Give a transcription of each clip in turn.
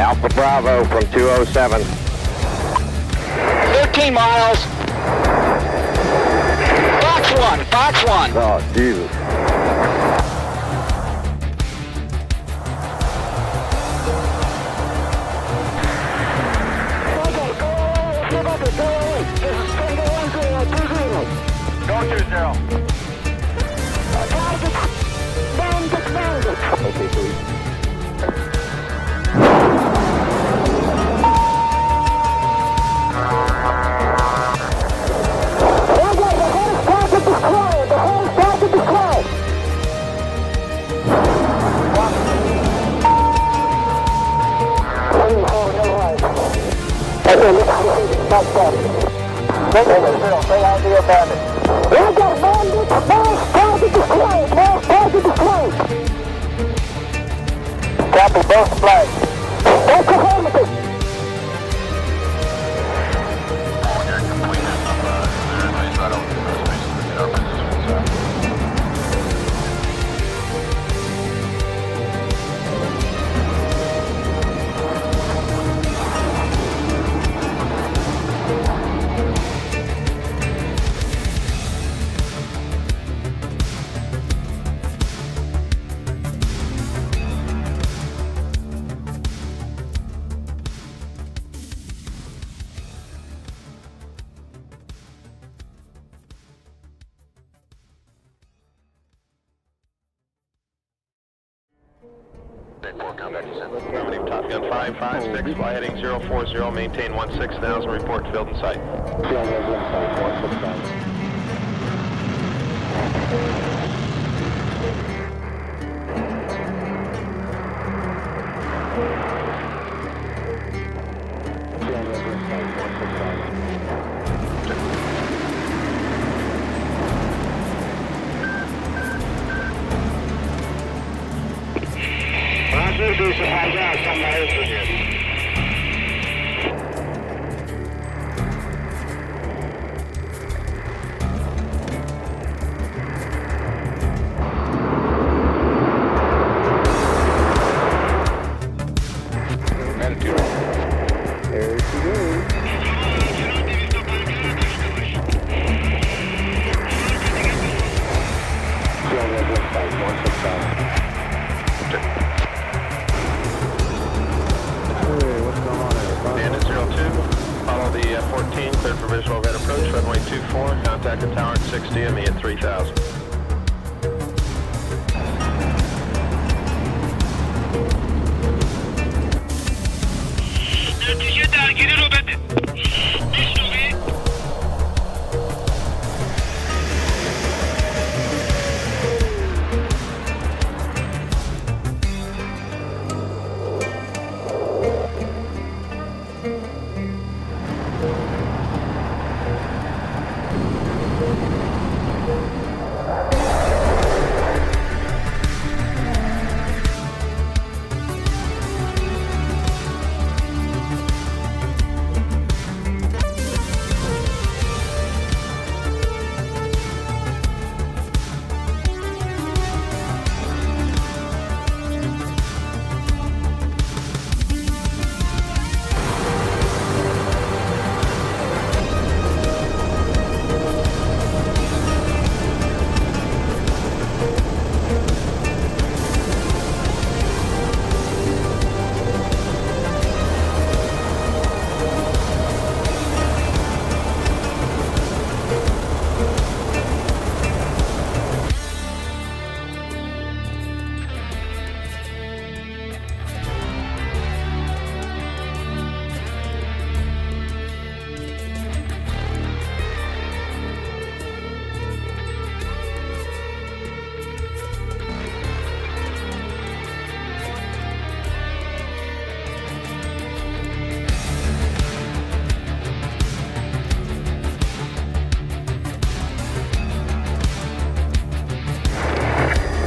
Alpha Bravo from 207. 13 miles. Fox 1. Oh, Jesus. Go 20. Okay, please. Copy both flags. Affirmative, Top Gun 556, fly heading 040, maintain 16,000, report to field in sight. Bandit 02, follow the 14, cleared for visual overhead approach, runway 24, contact the tower at 60 and me at 3000.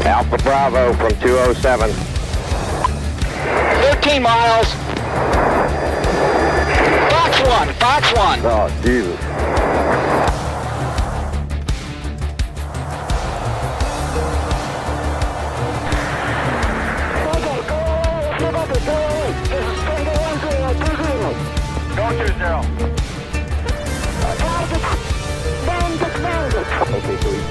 Alpha Bravo from 207. 13 miles. Fox 1. Oh, Jesus. This is Stormo. Okay, sweet.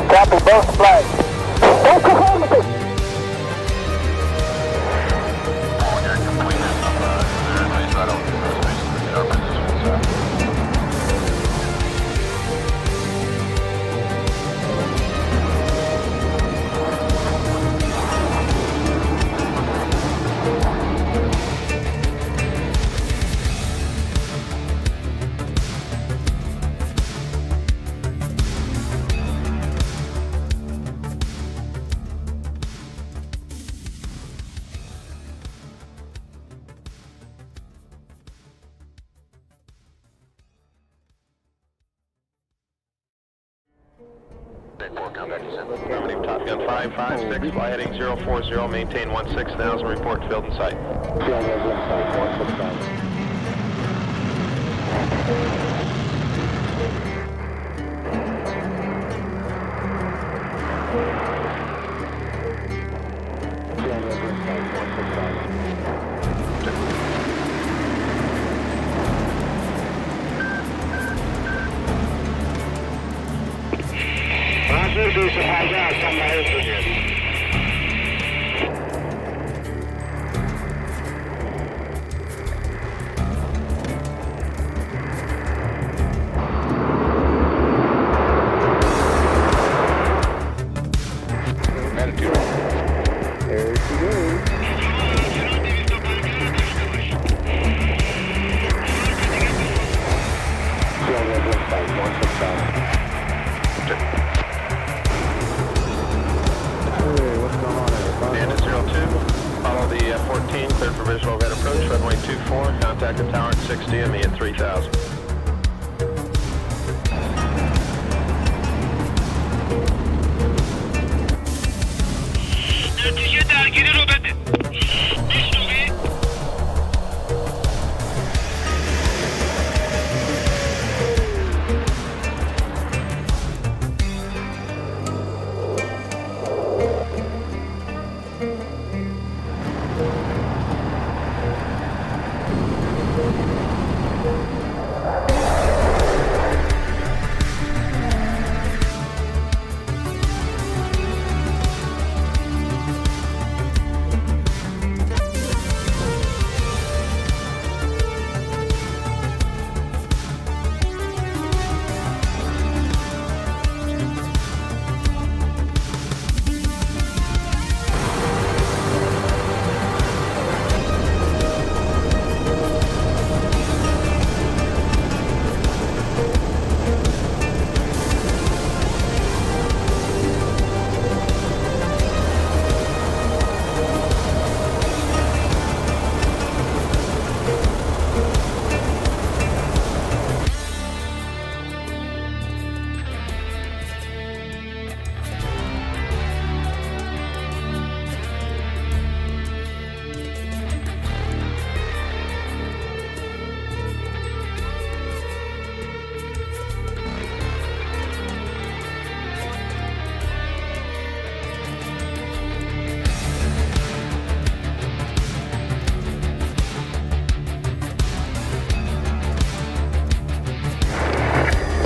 Copy both flags. Affirmative, Top Gun 556, fly heading 040, maintain 16,000, report field in sight. There she goes. Stand at 02, follow the 14, cleared for visual overhead approach, runway 24, contact the tower at 60 and me at 3000.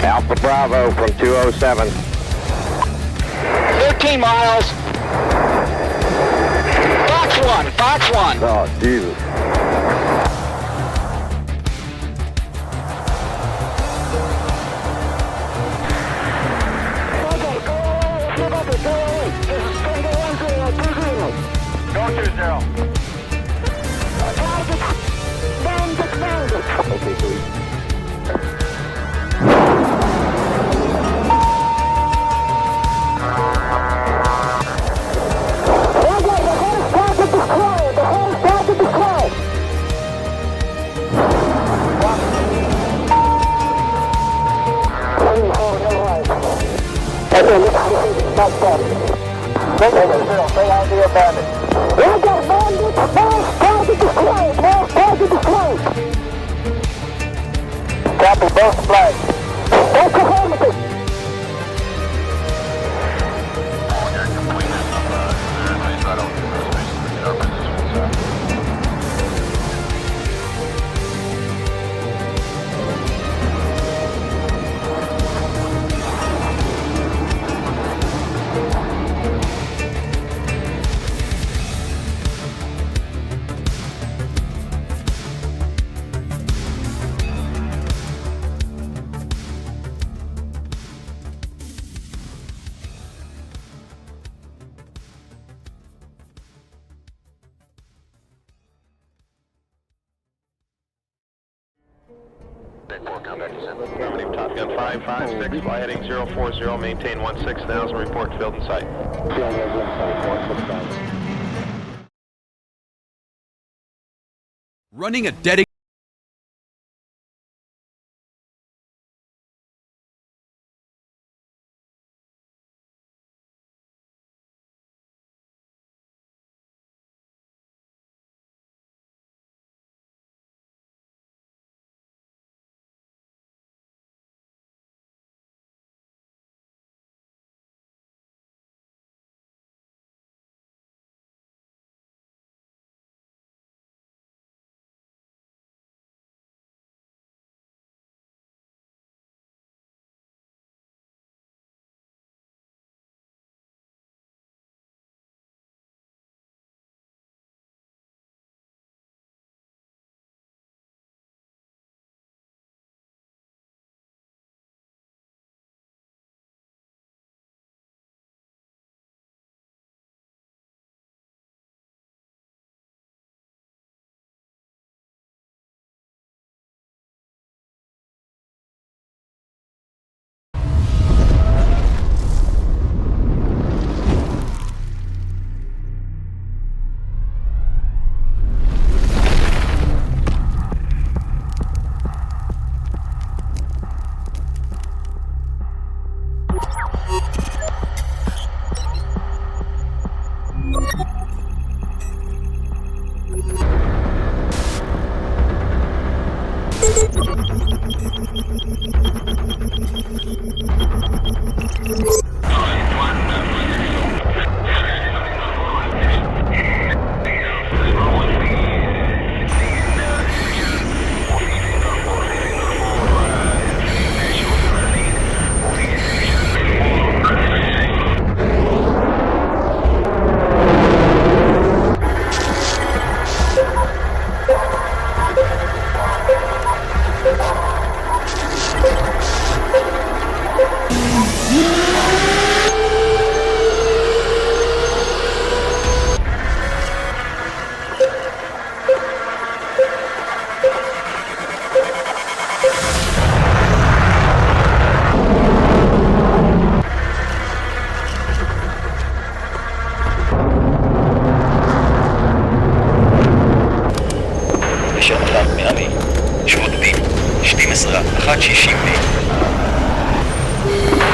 Alpha Bravo from 207. 13 miles. Fox 1, Fox 1. Oh, Jesus. Go 20. Okay, sweet. The whole target destroyed. Stay on the bandit. We got bandits. Mass target display. Mass target display. Copy both flags. Oklahoma. Top Gun 556, fly heading 040, maintain 16,000, report field in sight. Running a dedicated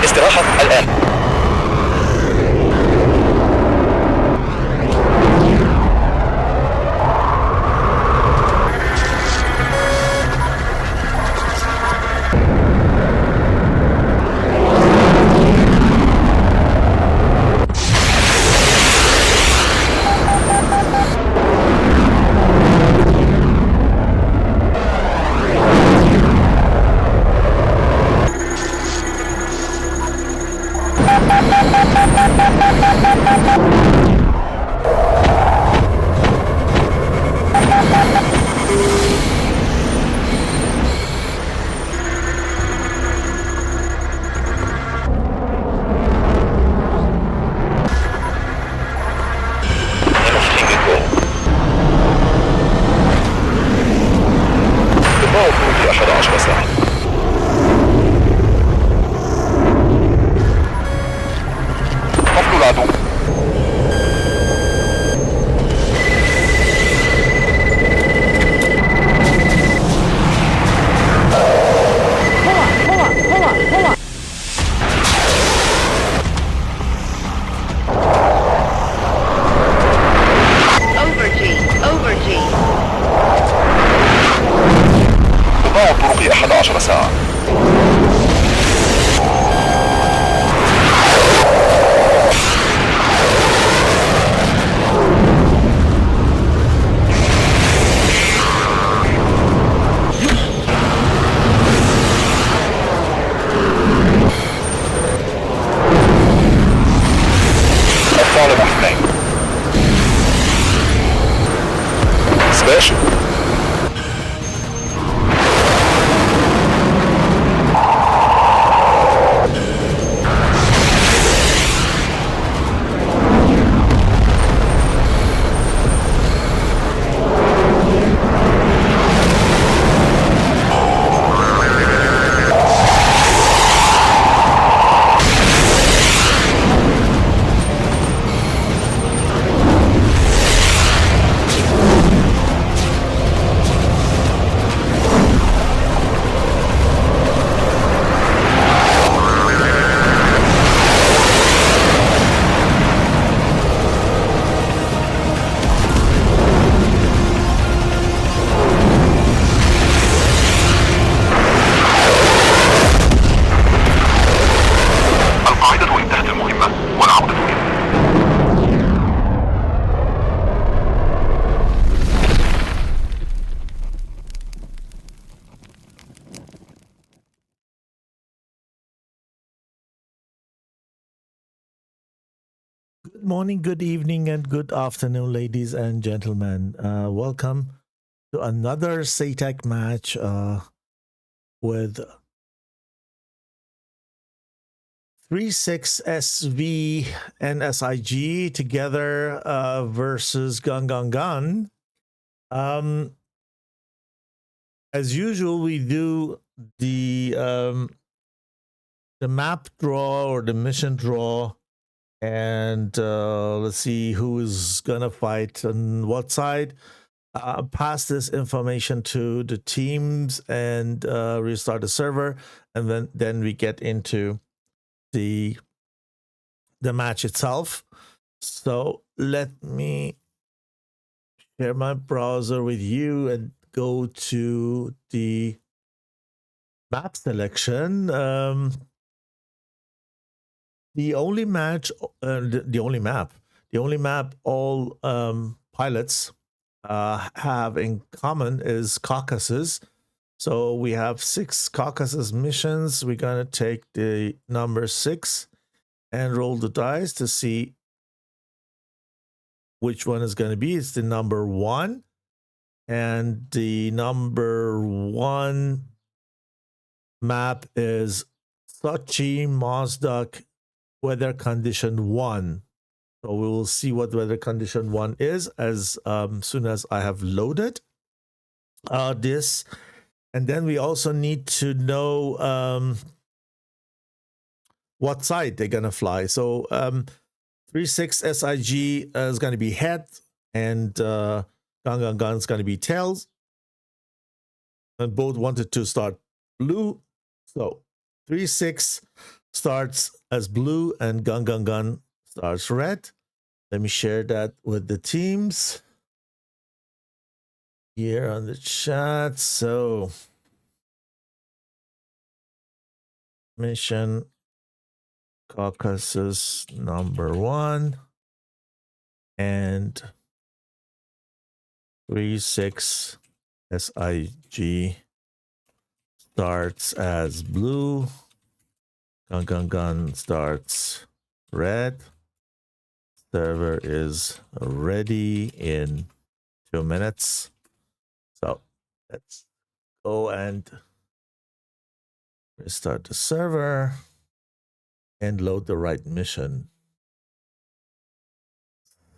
استراحة الآن. fish. Good morning, good evening, and good afternoon, ladies and gentlemen. Welcome to another SATAC match with 36SV and SIG together versus GunGunGun. As usual, we do the map draw or the mission draw. And let's see who is gonna fight on what side. Pass this information to the teams and restart the server, and then we get into the match itself. So let me share my browser with you and go to the map selection. The only map all pilots have in common is Caucasus. So we have 6 Caucasus missions. We're gonna take the number 6 and roll the dice to see which one is gonna be. It's the number 1, and the number 1 map is Sochi Mozdok weather condition 1. So we will see what weather condition 1 is as soon as I have loaded this. And then we also need to know what side they're going to fly. So 36 SIG is going to be head, and GunGunGun is going to be tails. And both wanted to start blue. So 36 starts as blue and GunGunGun starts red. Let me share that with the teams here on the chat. So mission Caucasus number 1 and 36 SIG starts as blue. GunGunGun starts red. Server is ready in 2 minutes. So let's go and restart the server and load the right mission.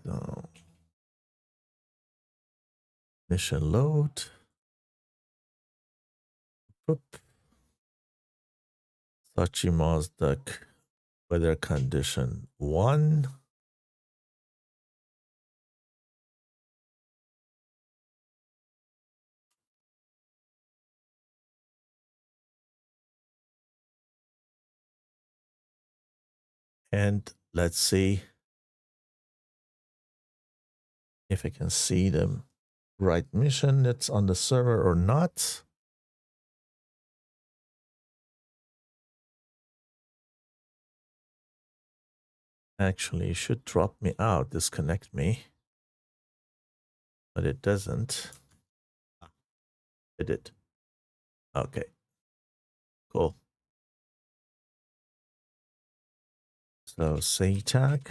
So mission load. Sochi Mozdok weather condition 1. And let's see if I can see the right mission that's on the server or not. Actually, it should drop me out, disconnect me. But it doesn't. It did. Okay. Cool. So SATAC.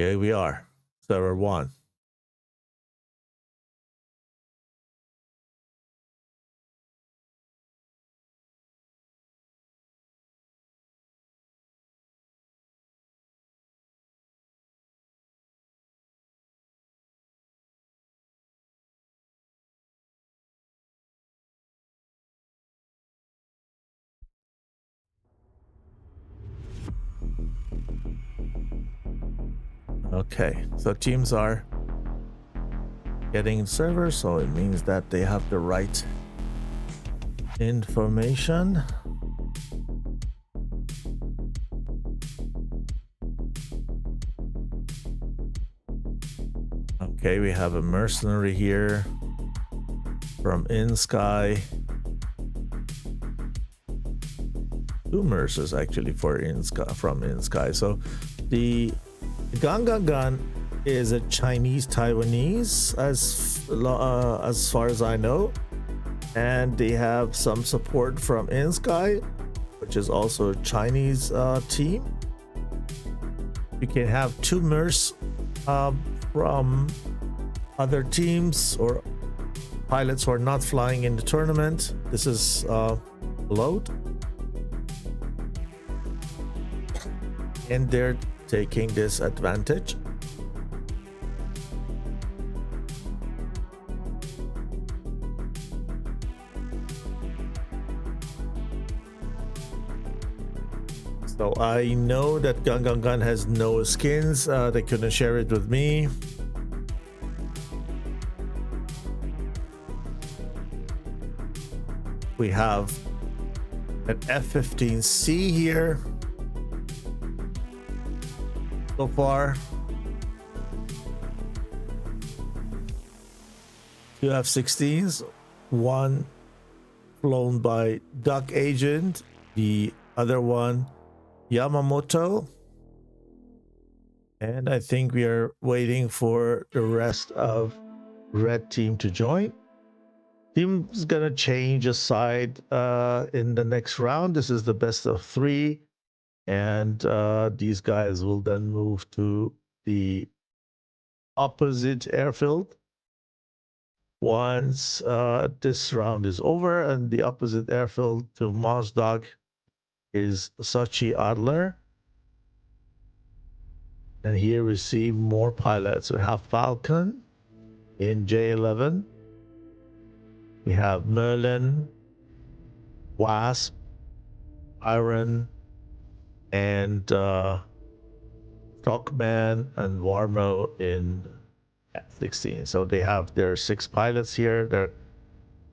Here we are, server 1. Okay, so teams are getting servers, so it means that they have the right information. Okay, we have a mercenary here from InSky. 2 mercers actually for InSky, from InSky. So the GunGunGun is a Chinese Taiwanese as far as I know, and they have some support from InSky, which is also a Chinese team. You can have 2 mercs from other teams or pilots who are not flying in the tournament. This is load, and they're taking this advantage. So I know that GunGunGun has no skins. They couldn't share it with me. We have an F-15C here so far. 2 F-16s, 1 flown by Duck Agent, the other one Yamamoto, and I think we are waiting for the rest of red team to join. Team's gonna change a side in the next round. This is the best of 3, and these guys will then move to the opposite airfield once this round is over, and the opposite airfield to Mossdog is Sochi Adler. And here we see more pilots. We have Falcon in J11. We have Merlin, Wasp, Iron, and Stockman and Warmo in F-16. So they have their 6 pilots here. They're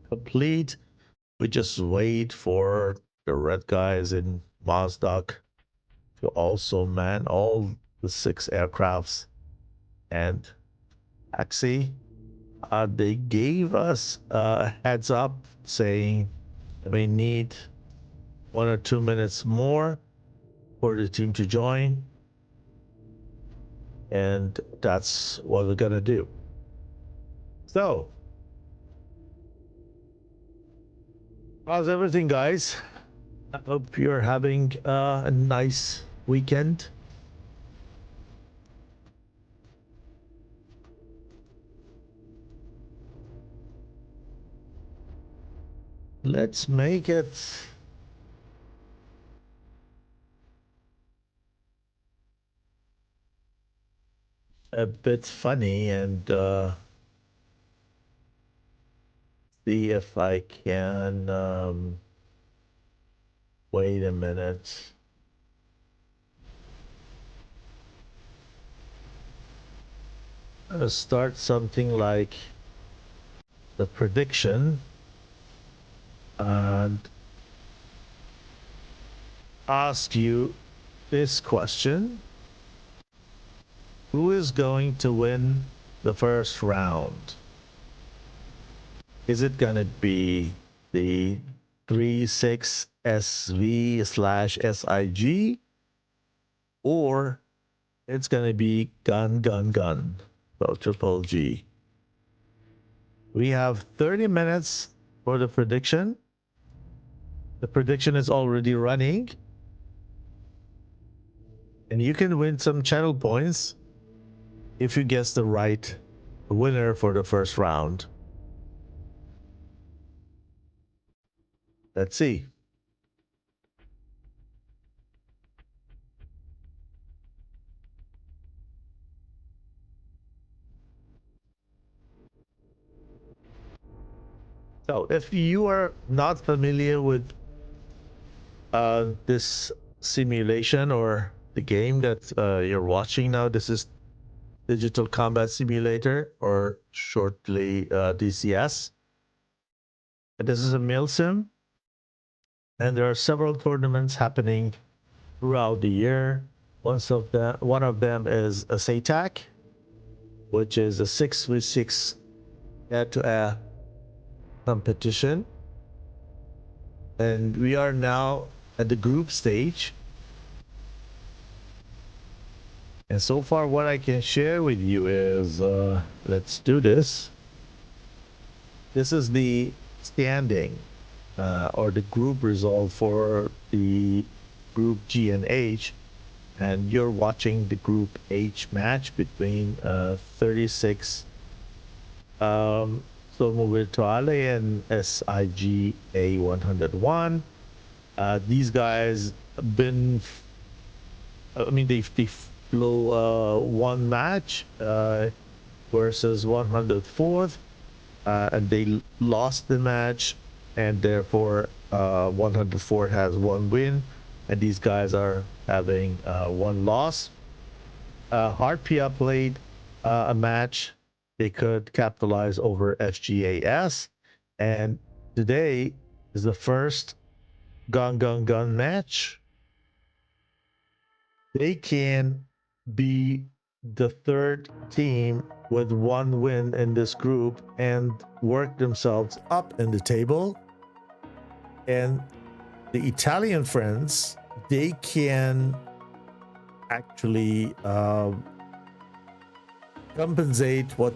complete. We just wait for the red guys in Mossdog to also man all the 6 aircrafts and taxi. They gave us a heads up saying we need 1 or 2 minutes more for the team to join, and that's what we're gonna do. So how's everything, guys? I hope you're having a nice weekend. Let's make it a bit funny and see if I can wait a minute. Start something like the prediction and ask you this question: who is going to win the first round? Is it gonna be the 36 SV/SIG, or it's gonna be GunGunGun, so Triple G? We have 30 minutes for the prediction. The prediction is already running, and you can win some channel points if you guess the right winner for the first round. Let's see. So if you are not familiar with this simulation or the game that you're watching now, this is Digital Combat Simulator, or shortly DCS. And this is a milsim, and there are several tournaments happening throughout the year. One of them is a SATAC, which is a 6v6 head-to-head competition. And we are now at the group stage. And so far, what I can share with you is, let's do this. This is the standing, or the group result for the group G and H. And you're watching the group H match between 36 Stormo Virtuale and SIGA101. These guys been, I mean, they flew one match versus 104th, and they lost the match, and therefore 104 has one win, and these guys are having one loss. Harpia played a match. They could capitalize over FGAS, and today is the first GunGunGun match. They can be the third team with one win in this group and work themselves up in the table. And the Italian friends, they can actually compensate what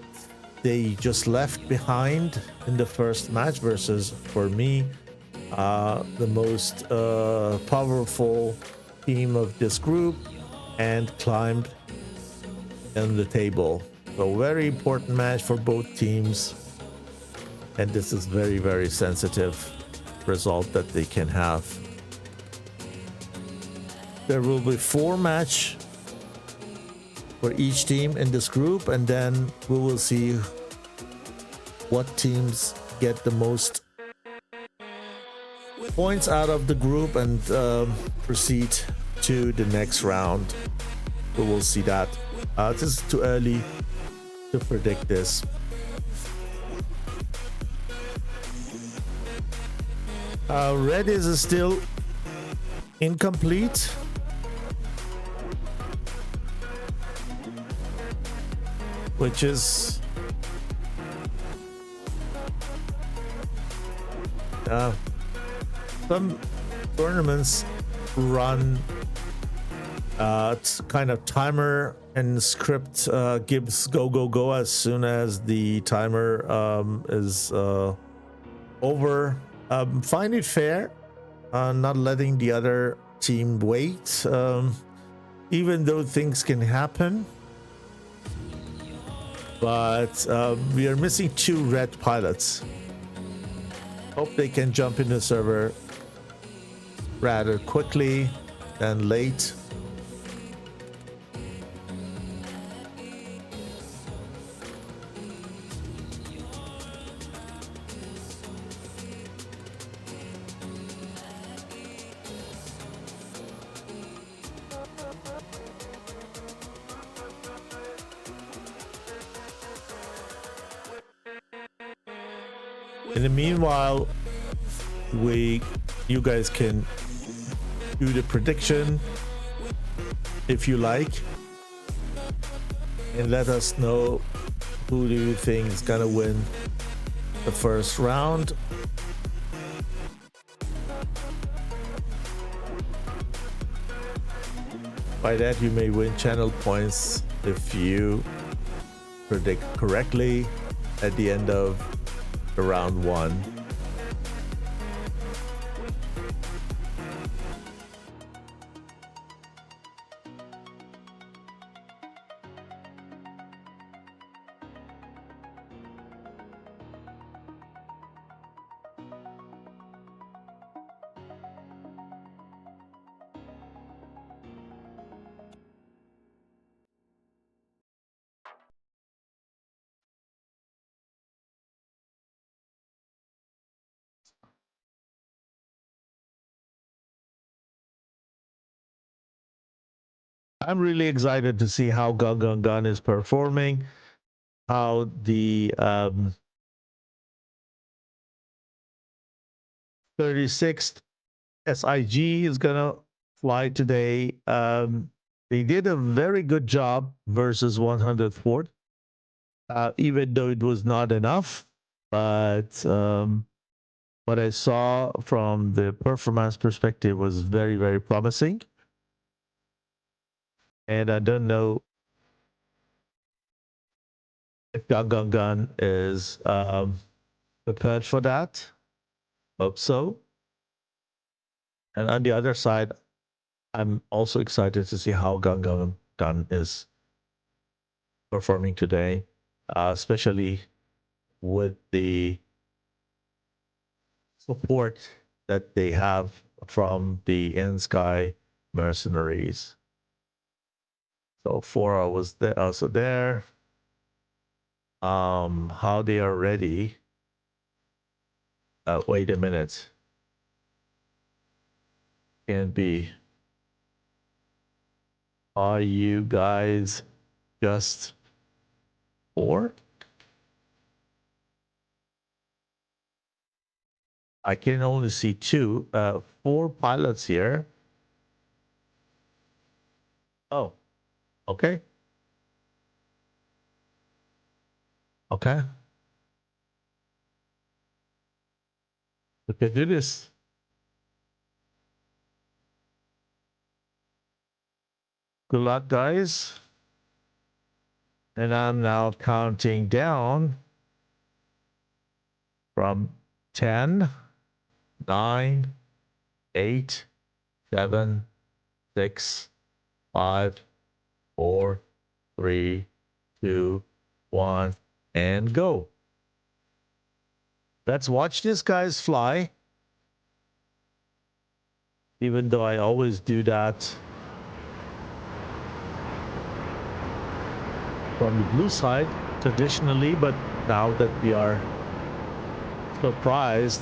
they just left behind in the first match versus, for me, the most powerful team of this group, and climbed in the table. So very important match for both teams, and this is very, very sensitive result that they can have. There will be 4 matches for each team in this group, and then we will see what teams get the most points out of the group and proceed to the next round. We will see that. This is too early to predict this. Red is still incomplete. Which is some tournaments run kind of timer and script gives go as soon as the timer is over. Find it fair, not letting the other team wait, even though things can happen. But we are missing 2 red pilots. Hope they can jump in the server rather quickly than late. In the meanwhile, you guys can do the prediction if you like, and let us know who do you think is gonna win the first round. By that, you may win channel points if you predict correctly at the end of the round 1. I'm really excited to see how GunGunGun is performing, how the 36th SIG is gonna fly today. They did a very good job versus 104th, even though it was not enough. But what I saw from the performance perspective was very, very promising. And I don't know if GunGunGun is prepared for that. Hope so. And on the other side, I'm also excited to see how GunGunGun is performing today, especially with the support that they have from the in-sky mercenaries. So Fora was there, also there. How they are ready. Wait a minute. Can be. Are you guys just 4? I can only see 2. 4 pilots here. Oh, okay. Okay. Look at this. Good luck, guys. And I'm now counting down from 10, 9, 8, 7, 6, 5, 4, 3, 2, 1, and go. Let's watch these guys fly. Even though I always do that from the blue side traditionally, but now that we are surprised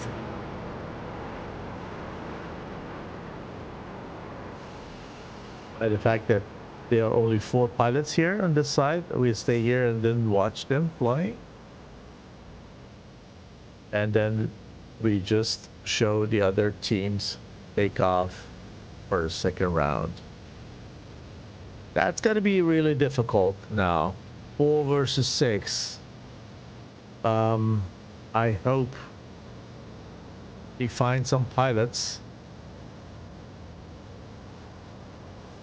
by the fact that there are only 4 pilots here on this side, we stay here and then watch them fly. And then we just show the other teams take off for a second round. That's going to be really difficult now. 4 versus 6. I hope we find some pilots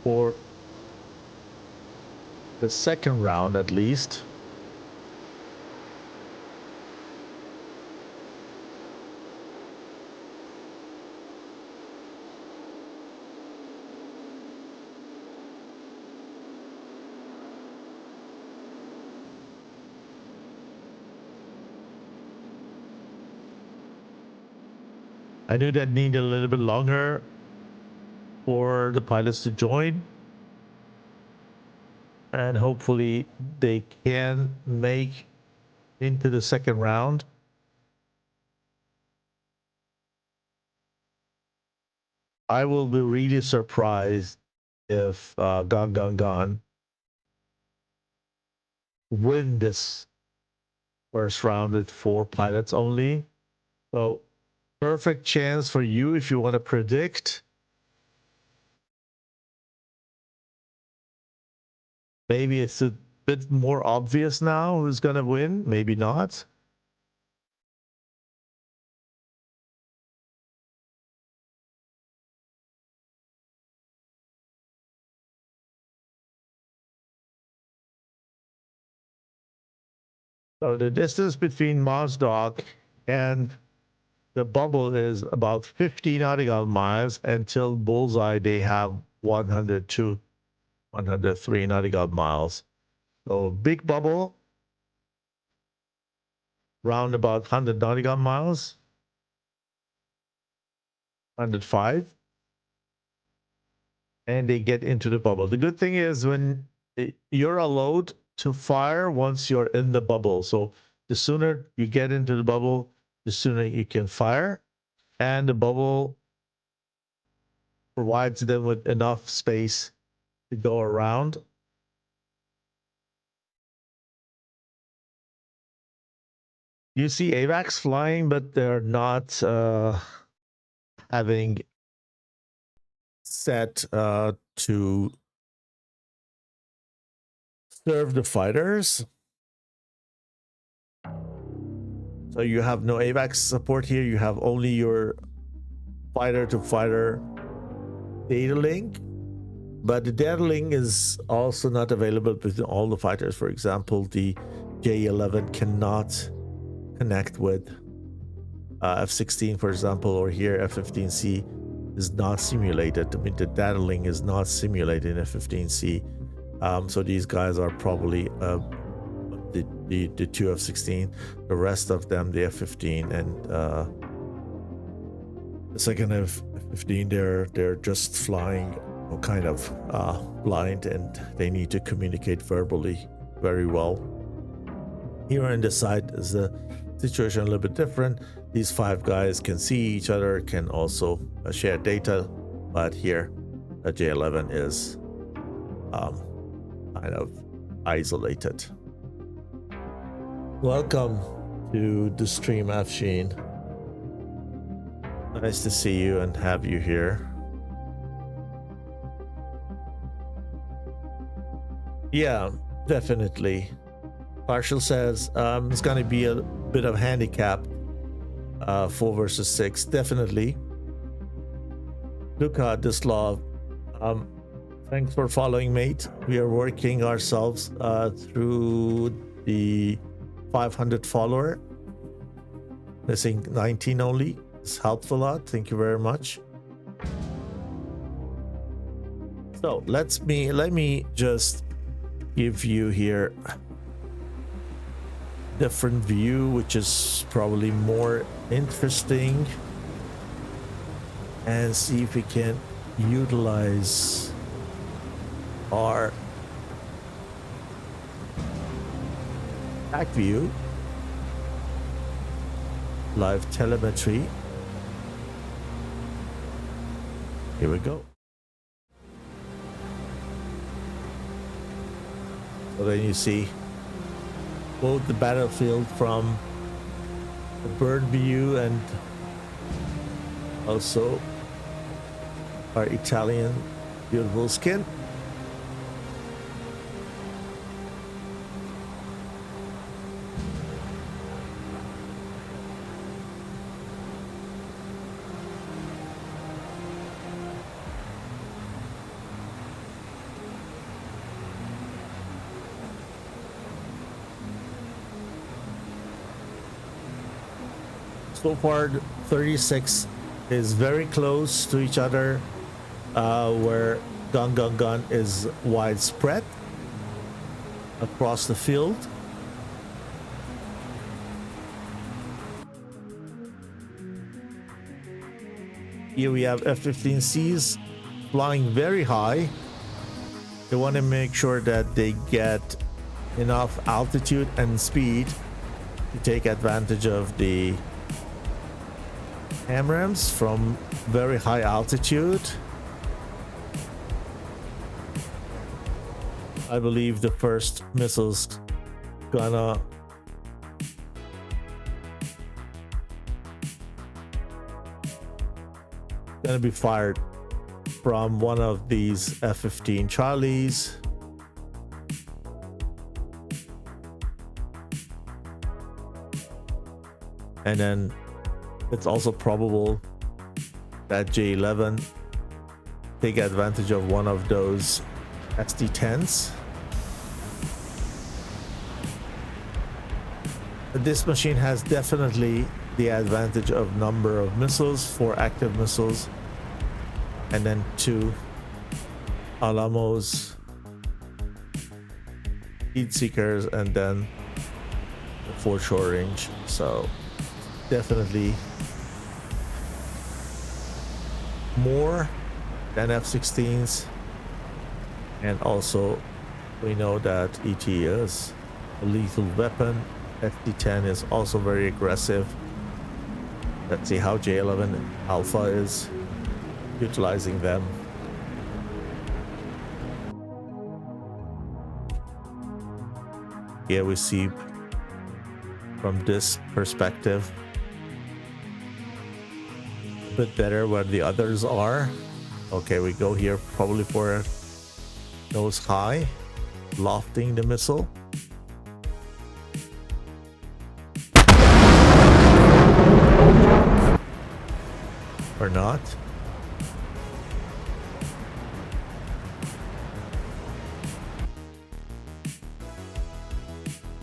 for the second round at least. I knew that needed a little bit longer for the pilots to join. And hopefully they can make into the second round. I will be really surprised if GunGunGun win this first round with 4 pilots only. So perfect chance for you if you want to predict. Maybe it's a bit more obvious now who's going to win. Maybe not. So the distance between Mozdok and the bubble is about 50 nautical miles. Until bullseye, they have 102, 103 nautical miles. So big bubble, round about 100 nautical miles, 105. And they get into the bubble. The good thing is when you're allowed to fire once you're in the bubble. So the sooner you get into the bubble, the sooner you can fire. And the bubble provides them with enough space to go around. You see AVACs flying, but they're not having set to serve the fighters. So you have no AVAX support here. You have only your fighter-to-fighter data link. But the data link is also not available with all the fighters. For example, the J11 cannot connect with F-16, for example, or here F-15C is not simulated. I mean, the data link is not simulated in F-15C. So these guys are probably the two F-16. The rest of them, the F-15 and the second F-15, they're just flying kind of blind, and they need to communicate verbally very well. Here on the side is the situation a little bit different. These five guys can see each other, can also share data, but here the J11 is kind of isolated. Welcome to the stream, Afshin. Nice to see you and have you here. Yeah, definitely. Partial says it's going to be a bit of handicap 4 versus 6. Definitely. Luca Dislav, thanks for following, mate. We are working ourselves through the 500 follower. Missing 19 only. This helps a lot. Thank you very much. So let me just give you here different view, which is probably more interesting, and see if we can utilize our back view, live telemetry. Here we go. So then you see both the battlefield from the bird view and also our Italian beautiful skin. So far, 36 is very close to each other, where GunGunGun is widespread across the field. Here we have F-15Cs flying very high. They want to make sure that they get enough altitude and speed to take advantage of the AMRAAMs from very high altitude. I believe the first missiles gonna be fired from one of these F-15 Charlies. And then it's also probable that J11 take advantage of one of those SD-10s. This machine has definitely the advantage of number of missiles, 4 active missiles, and then 2 Alamos heat seekers, and then 4 short range. So definitely more than F-16s, and also we know that ET is a lethal weapon. SD-10 is also very aggressive. Let's see how J11 Alpha is utilizing them. Here we see from this perspective a bit better where the others are. Okay, we go here probably for nose high, lofting the missile. Or not.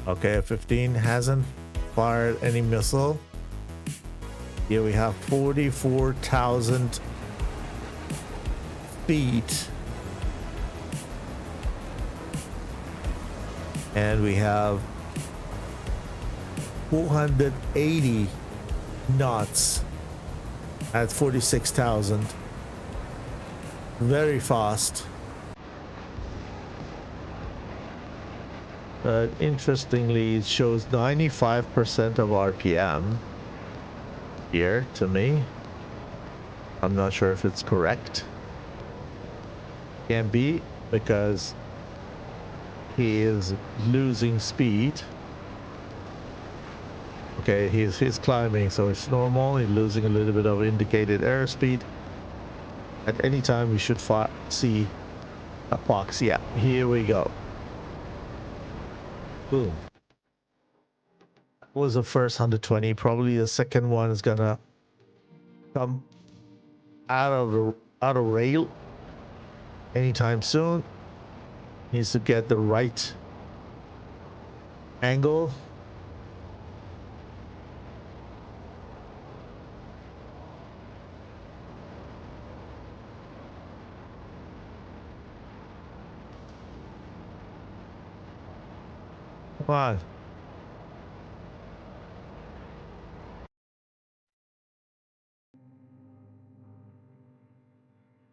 Okay, F-15 hasn't fired any missile. Here we have 44,000 feet. And we have 480 knots at 46,000. Very fast. But interestingly, it shows 95% of RPM here to me. I'm not sure if it's correct. Can be, because he is losing speed. Okay, he's climbing, so it's normal. He's losing a little bit of indicated airspeed. At any time, we should see a box. Yeah, here we go. Boom. That was the first 120. Probably the second one is gonna come out of rail anytime soon. Needs to get the right angle. Come on.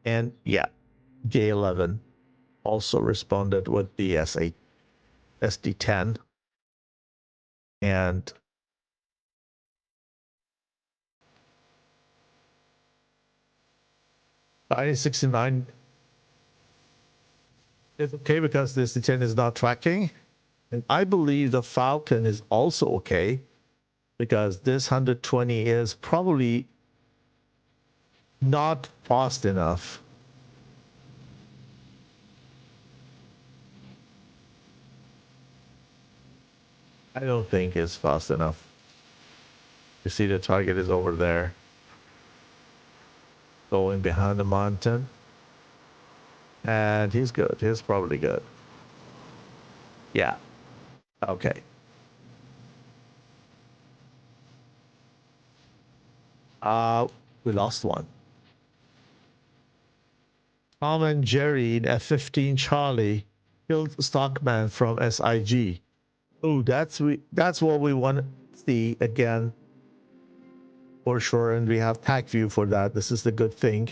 And yeah, J11 also responded with the SD10. And I-69 is okay because the SD10 is not tracking. And I believe the Falcon is also okay because this 120 is probably not fast enough. I don't think it's fast enough. You see the target is over there. Going behind the mountain. And he's good. He's probably good. Yeah. Okay. We lost one. Tom and Jerry in F-15 Charlie killed Stockman from SIG. Oh, that's what we want to see again for sure, and we have TAC view for that. This is the good thing.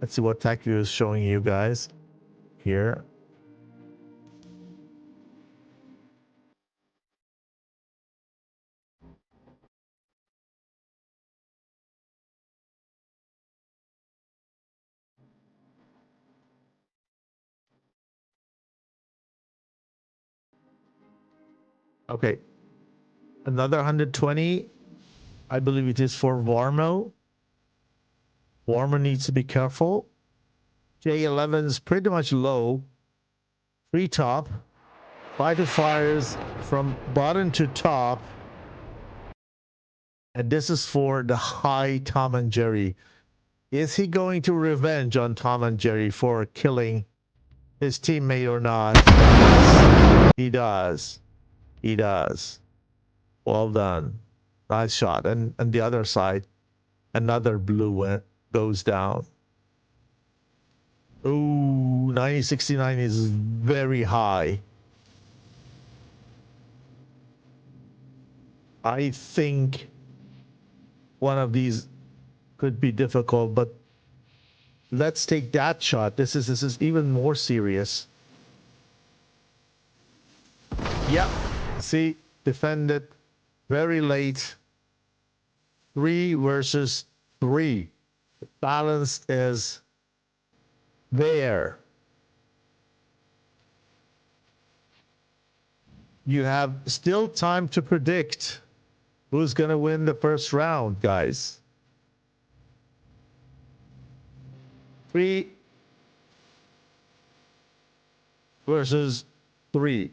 Let's see what TAC view is showing you guys here. Okay, another 120. I believe it is for Warmo. Warmo needs to be careful. J11 is pretty much low. Free top. Fighter fires from bottom to top. And this is for the high Tom and Jerry. Is he going to revenge on Tom and Jerry for killing his teammate or not? Yes, he does. He does. Well done. Nice shot. And the other side, another blue goes down. Ooh, 9069 is very high. I think one of these could be difficult, but let's take that shot. This is even more serious. Yep. See, defended very late. 3 versus 3. The balance is there. you have still time to predict who's going to win the first round, guys. 3 versus 3.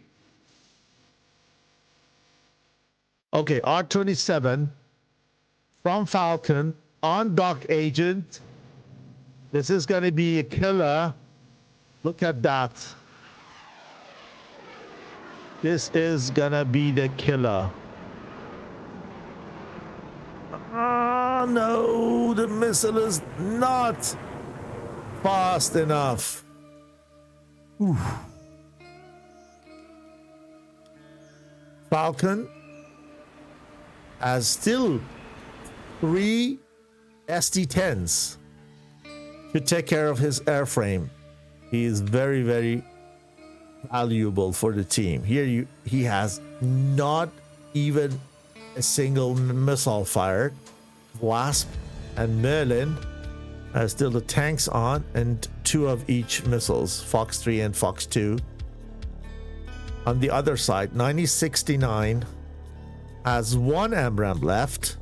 Okay, R27 from Falcon on Dock Agent. This is going to be a killer. Look at that. This is going to be the killer. Oh, no, the missile is not fast enough. Oof. Falcon has still 3 ST-10s to take care of his airframe. He is very, very valuable for the team. Here he has not even a single missile fired. Wasp and Merlin are still the tanks on, and 2 of each missiles, Fox 3 and Fox 2. On the other side, 9069 has 1 AMRAAM left.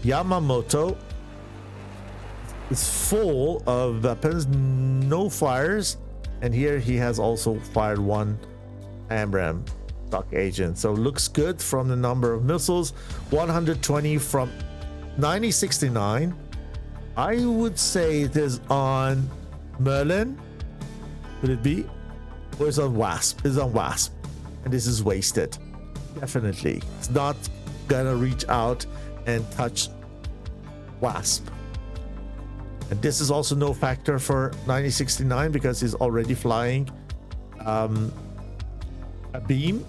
Yamamoto is full of weapons, no fires, and here he has also fired 1 AMRAAM stock agent. So looks good from the number of missiles. 120 from 9069. I would say it is on Merlin. Would it be? Or is on Wasp? Is on Wasp, and this is wasted. Definitely, it's not gonna reach out and touch Wasp. And this is also no factor for 9069 because he's already flying a beam.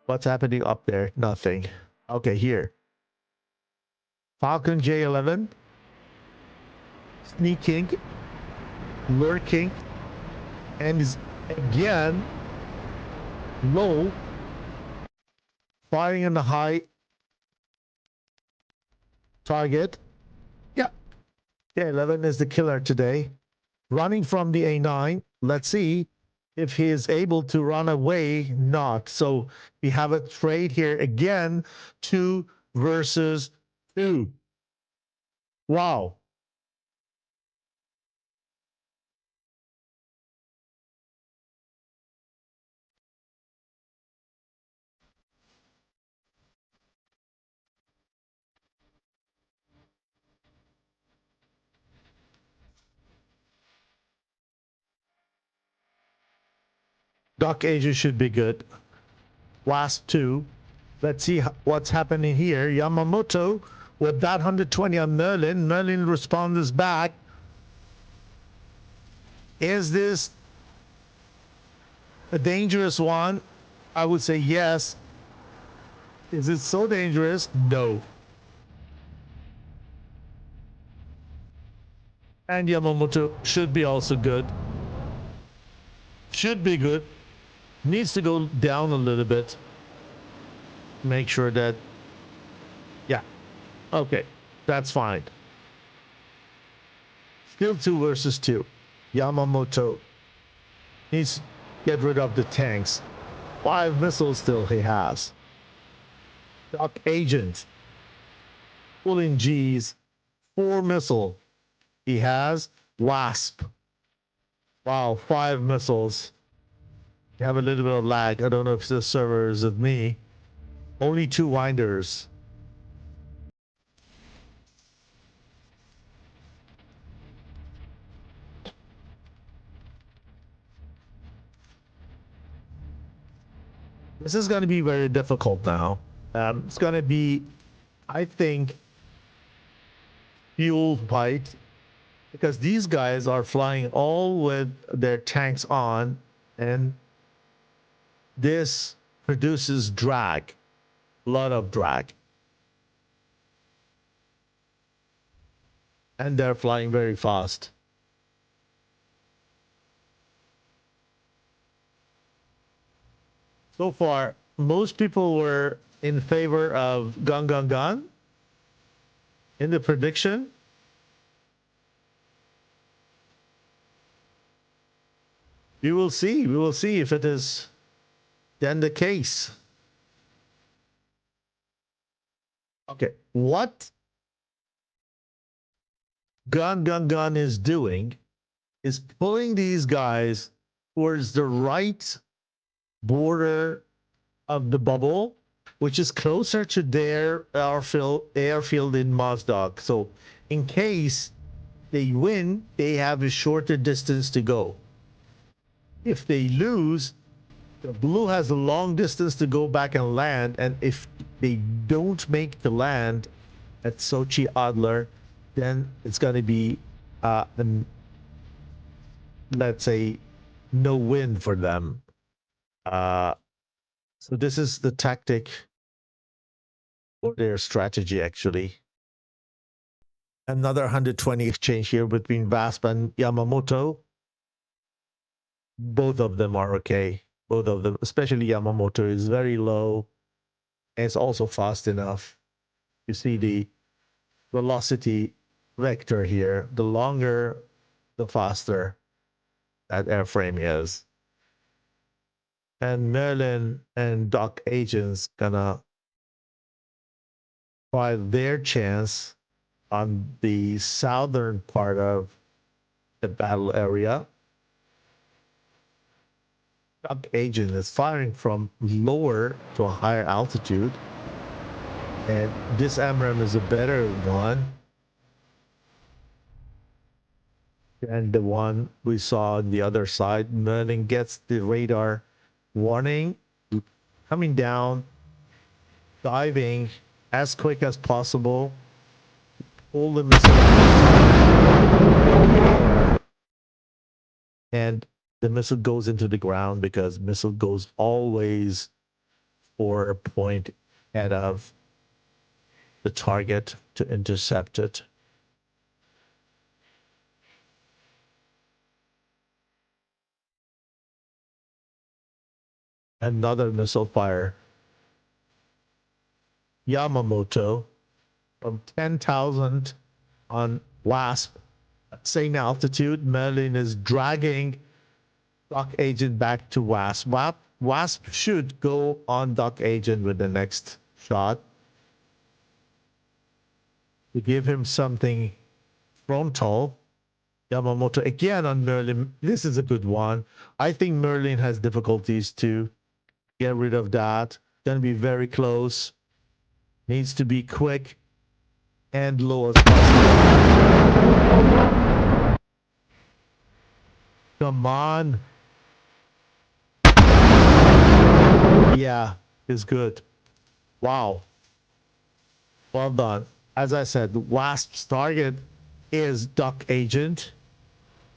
What's happening up there? Nothing. Okay, here. Falcon J11 sneaking, lurking, and is again low, firing in the high target. Yeah, J11 is the killer today. Running from the A9. Let's see if he is able to run away. Not. So we have a trade here again. 2 versus 2. Wow. Dock Asia should be good. Last 2. Let's see what's happening here. Yamamoto with that 120 on Merlin. Merlin responds back. Is this a dangerous one? I would say yes. Is it so dangerous? No. And Yamamoto should be also good. Should be good. Needs to go down a little bit. Make sure that, yeah, okay, that's fine. Still 2 versus 2. Yamamoto needs to get rid of the tanks. 5 missiles still he has. Dock Agent pulling G's. 4 missile he has. Wasp. Wow, 5 missiles. You have a little bit of lag. I don't know if the server is with me. Only 2 winders. This is going to be very difficult now. It's going to be, I think, fuel fight, because these guys are flying all with their tanks on, and this produces drag. A lot of drag. And they're flying very fast. So far, most people were in favor of GunGunGun in the prediction. We will see. We will see if it is then the case. Okay, what GunGunGun is doing is pulling these guys towards the right border of the bubble, which is closer to their airfield in Mozdok. So in case they win, they have a shorter distance to go. If they lose, the blue has a long distance to go back and land, and if they don't make the land at Sochi Adler, then it's going to be, let's say, no win for them. So this is the tactic or their strategy, actually. Another 120 exchange here between VASP and Yamamoto. Both of them are okay. Both of them, especially Yamamoto, is very low. And it's also fast enough. You see the velocity vector here. The longer, the faster that airframe is. And Merlin and Doc Agents gonna try their chance on the southern part of the battle area. Doc Agent is firing from lower to a higher altitude. And this MRAM is a better one than the one we saw on the other side. Merlin gets the radar warning, coming down, diving as quick as possible. Pull the missile, and the missile goes into the ground because missile goes always for a point ahead of the target to intercept it. Another missile fire. Yamamoto from 10,000 on WASP, same altitude. Merlin is dragging Doc Agent back to WASP. WASP should go on Doc Agent with the next shot to give him something frontal. Yamamoto again on Merlin. This is a good one. I think Merlin has difficulties to get rid of that. Gonna be very close. Needs to be quick and low as possible. Come on. Yeah, it's good. Wow. Well done. As I said, Wasp's target is Duck Agent.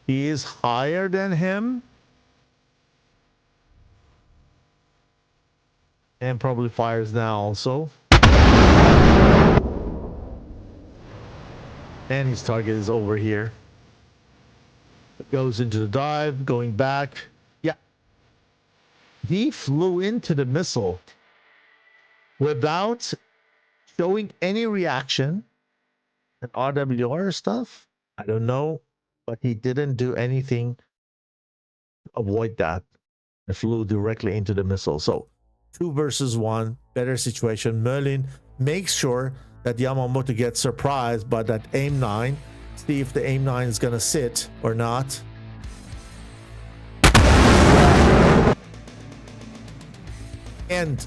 He is higher than him. And probably fires now also. And his target is over here. Goes into the dive, going back. Yeah. He flew into the missile without showing any reaction. And RWR stuff? I don't know. But he didn't do anything to avoid that. It flew directly into the missile. So 2 versus 1, better situation. Merlin makes sure that Yamamoto gets surprised by that aim 9. See if the aim 9 is going to sit or not. And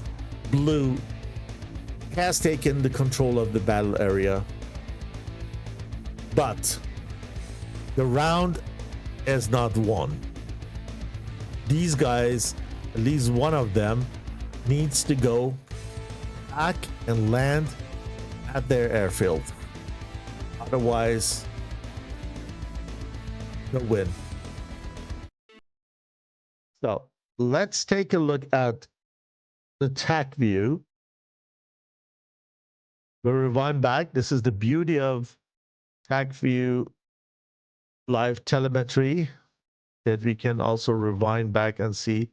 blue has taken the control of the battle area. But the round is not won. These guys, at least one of them, needs to go back and land at their airfield. Otherwise, no win. So let's take a look at the TAC view. We'll rewind back. This is the beauty of TAC view live telemetry, that we can also rewind back and see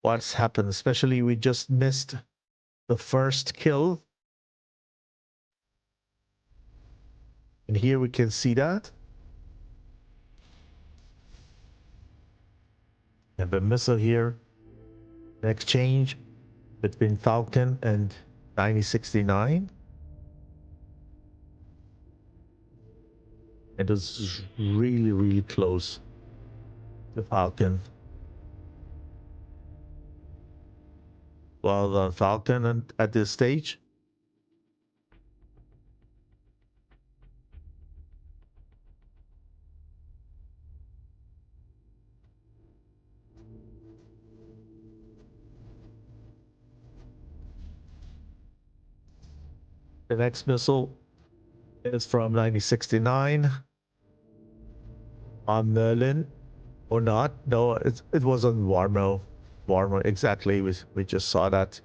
what's happened. Especially we just missed the first kill. And here we can see that. Have a missile here. An exchange between Falcon and 9069. It was really, really close to Falcon. Well done, Falcon, and at this stage. The next missile is from 9069 on Merlin, or not? No, it was on Warmo. Warmo, exactly. We just saw that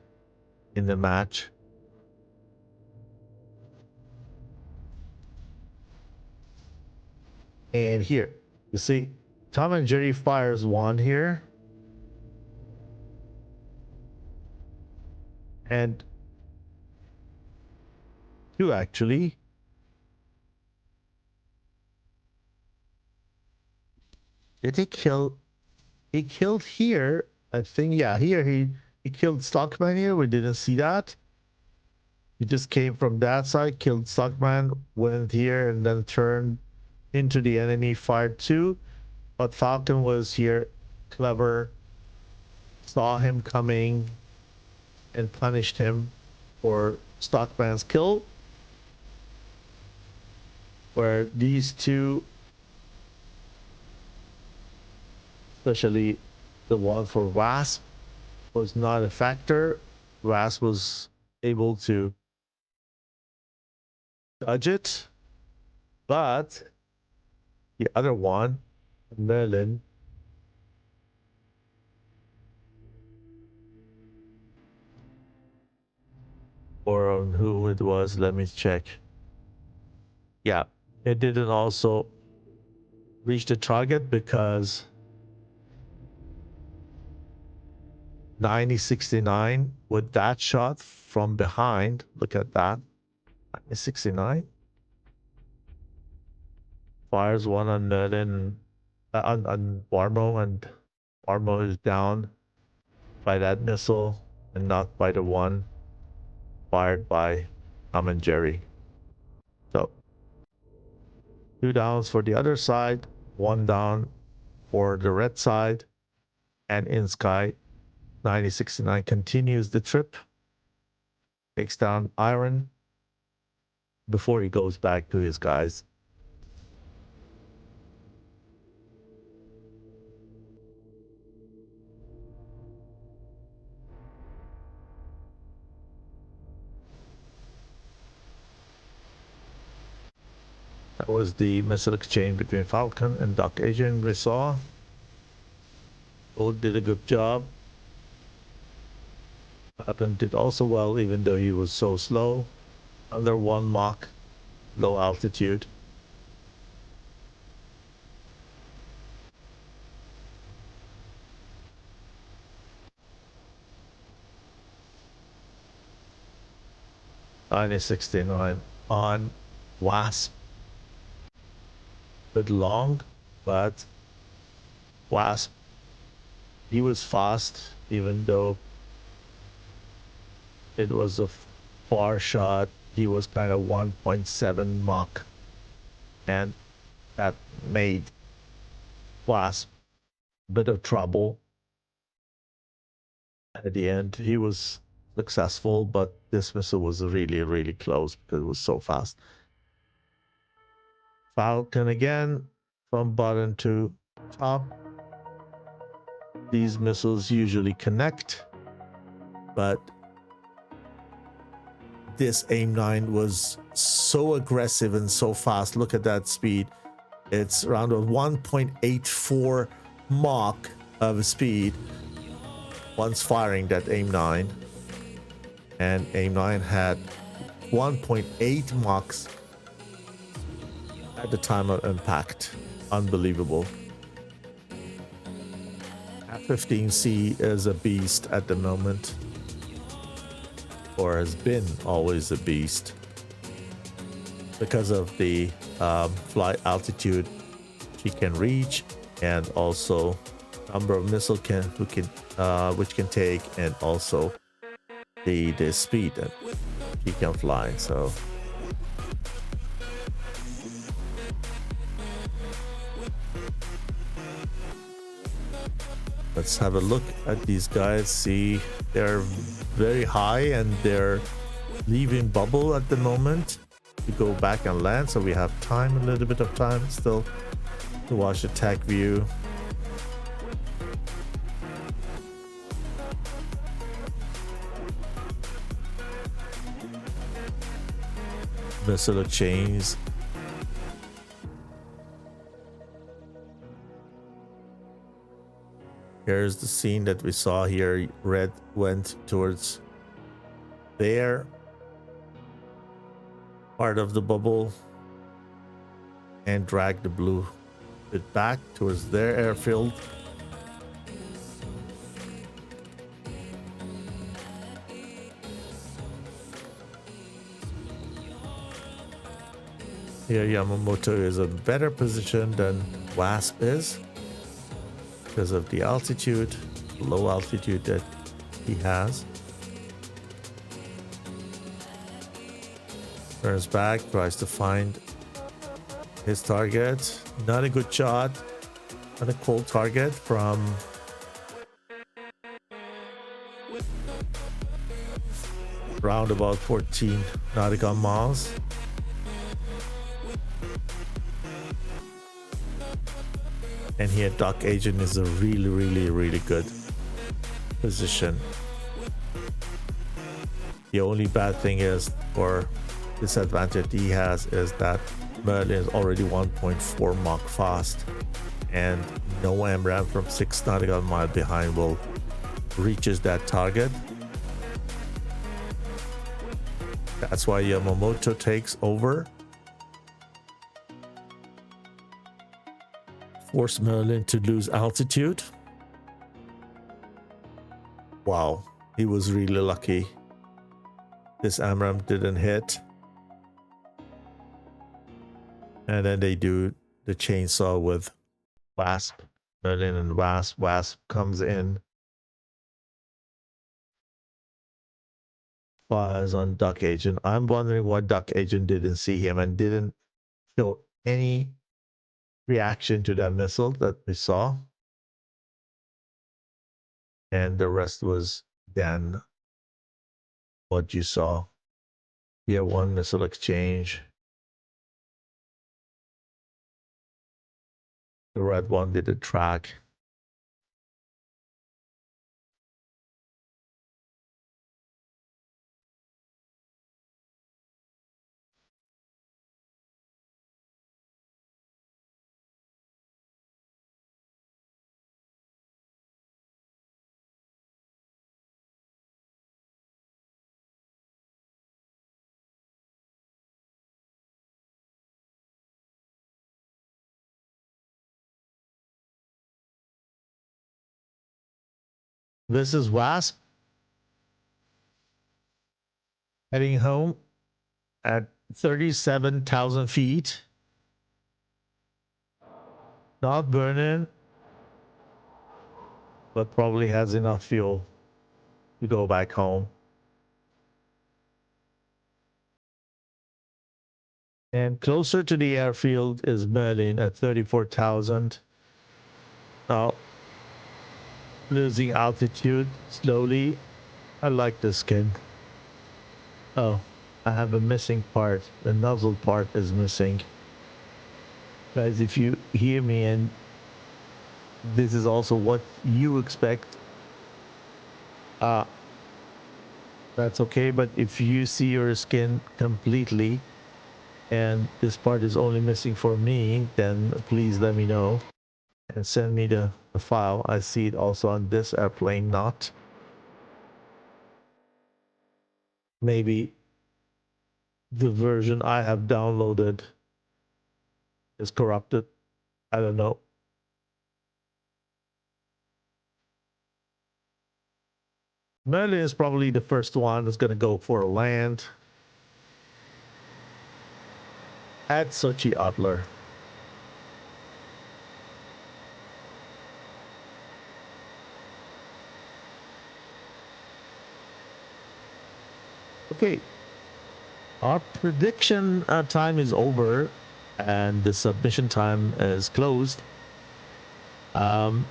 in the match. And here, you see, Tom and Jerry fires one here. And two, actually. Did he kill? He killed here. I think, yeah, here he killed Stockman here. We didn't see that. He just came from that side, killed Stockman, went here, and then turned into the enemy, fired two. But Falcon was here, clever, saw him coming, and punished him for Stockman's kill. Where these two, especially the one for Wasp, was not a factor. Wasp was able to dodge it, but the other one, Merlin, or on who it was, let me check. Yeah, it didn't also reach the target because 9069 with that shot from behind. Look at that. 9069 fires one on Merlin, on Warmo, and Warmo is down by that missile and not by the one fired by Tom and Jerry. So 2 downs for the other side, 1 down for the red side, and in sky 9069 continues the trip, takes down Iron before he goes back to his guys. That was the missile exchange between Falcon and Doc Asian we saw. Both did a good job. Falcon did also well, even though he was so slow. Under 1 Mach, low altitude. -69 on Wasp. Bit long, but Wasp, he was fast, even though it was a far shot. He was kind of 1.7 Mach, and that made Wasp a bit of trouble. At the end, he was successful, but this missile was really, really close because it was so fast. Falcon again, from bottom to top. These missiles usually connect, but this AIM-9 was so aggressive and so fast. Look at that speed. It's around a 1.84 Mach of speed once firing that AIM-9. And AIM-9 had 1.8 Machs at the time of impact. Unbelievable. F-15C is a beast at the moment, or has been always a beast, because of the flight altitude she can reach, and also number of missile which can take, and also the speed that he can fly. So let's have a look at these guys. See, they're very high and they're leaving bubble at the moment to go back and land. So we have time, a little bit of time still to watch the TAC view. Missile exchange. Here's the scene that we saw here. Red went towards their part of the bubble and dragged the blue bit back towards their airfield. Here Yamamoto is in better position than Wasp is because of the altitude, low altitude that he has. Turns back, tries to find his target. Not a good shot. Not a cold target from around about 14 nautical miles. And here Duck Agent is a really good position. The only bad thing is, or disadvantage he has, is that Merlin is already 1.4 Mach fast, and no MRAM from 6 nautical mile behind will reaches that target. That's why Yamamoto takes over. Force Merlin to lose altitude. Wow, he was really lucky. This AMRAM didn't hit. And then they do the chainsaw with Wasp. Merlin and Wasp. Wasp comes in. Fires on Duck Agent. I'm wondering why Duck Agent didn't see him and didn't show any reaction to that missile that we saw. And the rest was then what you saw. Yeah, one missile exchange. The red one didn't track. This is Wasp heading home at 37,000 feet. Not burning, but probably has enough fuel to go back home. And closer to the airfield is Merlin at 34,000. Now, losing altitude slowly. I like this skin. Oh, I have a missing part. The nozzle part is missing. Guys, if you hear me and this is also what you expect, that's okay. But if you see your skin completely and this part is only missing for me, then please let me know and send me the file. I see it also on this airplane, not. Maybe the version I have downloaded is corrupted. I don't know. Merlin is probably the first one that's going to go for a land at Sochi. 。 . 。 . 。 . 。 . 。 . 。 . . 。 . 。 . 。 . 。 . 。 . . 。 . 。 . . . 。 . . 。 。 . 。 。 . 。 . 。 。 . 。 。 . 。 . 。 . 。 . 。 . 。 . Okay, our prediction time is over and the submission time is closed. To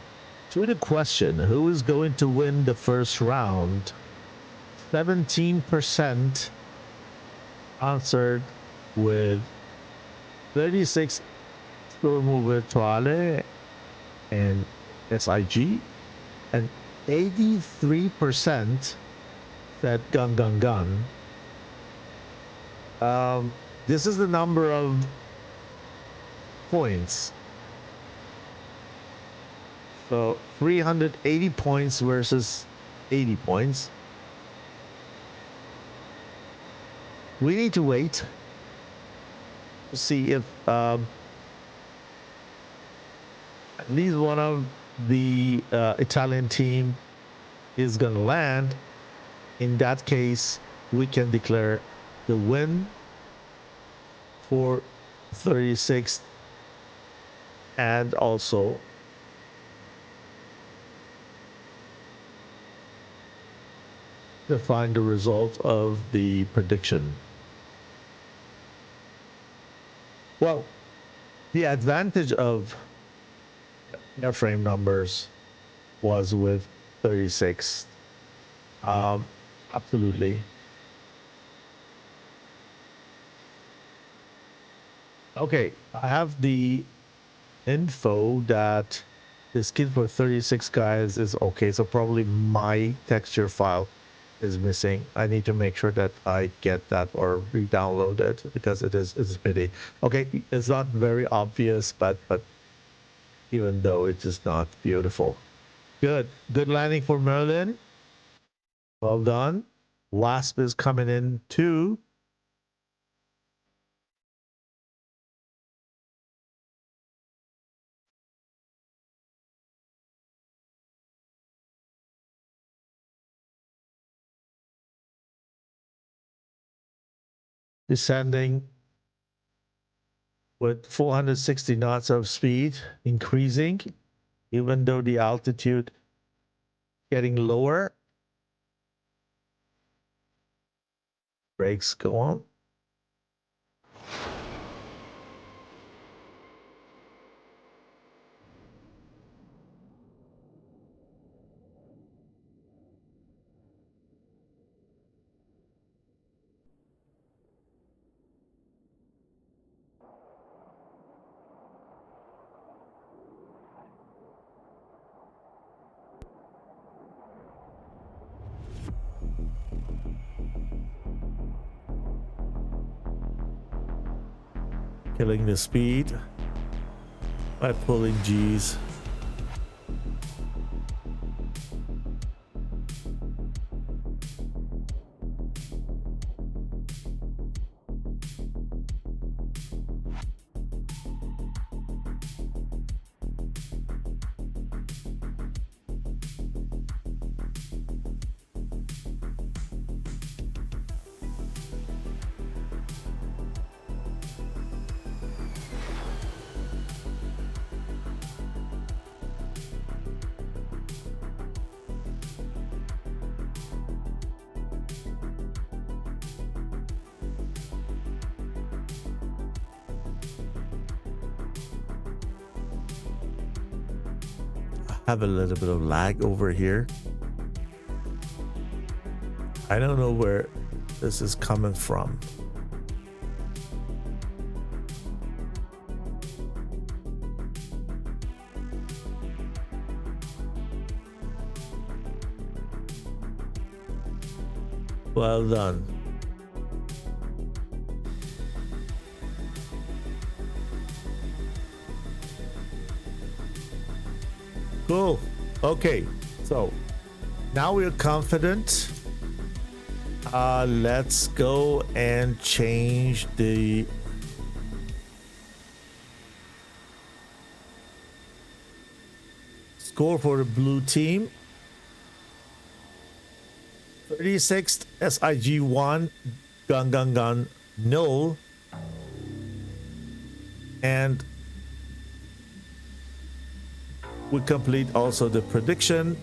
the question, who is going to win the first round? 17% answered with 36 Stormo Virtuale and SIG, and 83% said GunGunGun. This is the number of points. So 380 points versus 80 points. We need to wait to see if at least one of the Italian team is going to land. In that case, we can declare the win for 36th and also define the result of the prediction. Well, the advantage of airframe numbers was with 36. Absolutely. Okay, I have the info that the skin for 36 guys is okay, so probably my texture file is missing. I need to make sure that I get that or re-download it because it's pity. Okay, it's not very obvious, but even though it is not beautiful. Good landing for Merlin. Well done. Wasp is coming in too. Descending with 460 knots of speed, increasing, even though the altitude getting lower. Brakes go on. Killing the speed by pulling G's. Have a little bit of lag over here. I don't know where this is coming from. Well done. Cool. Okay, so now we're confident. Let's go and change the score for the blue team. 36th SIG1, GunGunGun 0. And we complete also the prediction.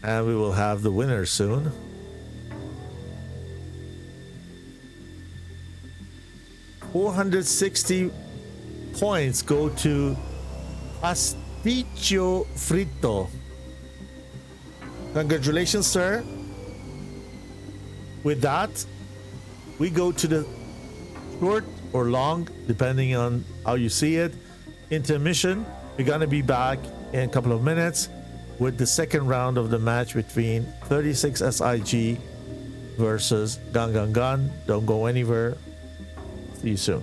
And we will have the winner soon. $460 points go to Pasticcio Frito. Congratulations, sir. With that, we go to the short or long, depending on how you see it, intermission. We're gonna be back in a couple of minutes with the second round of the match between 36 SIG versus GunGunGun. Don't go anywhere. See you soon.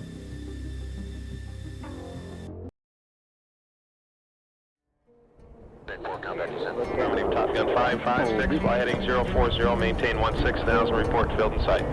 Affirmative, Top Gun 556, fly heading 040, maintain 16,000, report field in sight.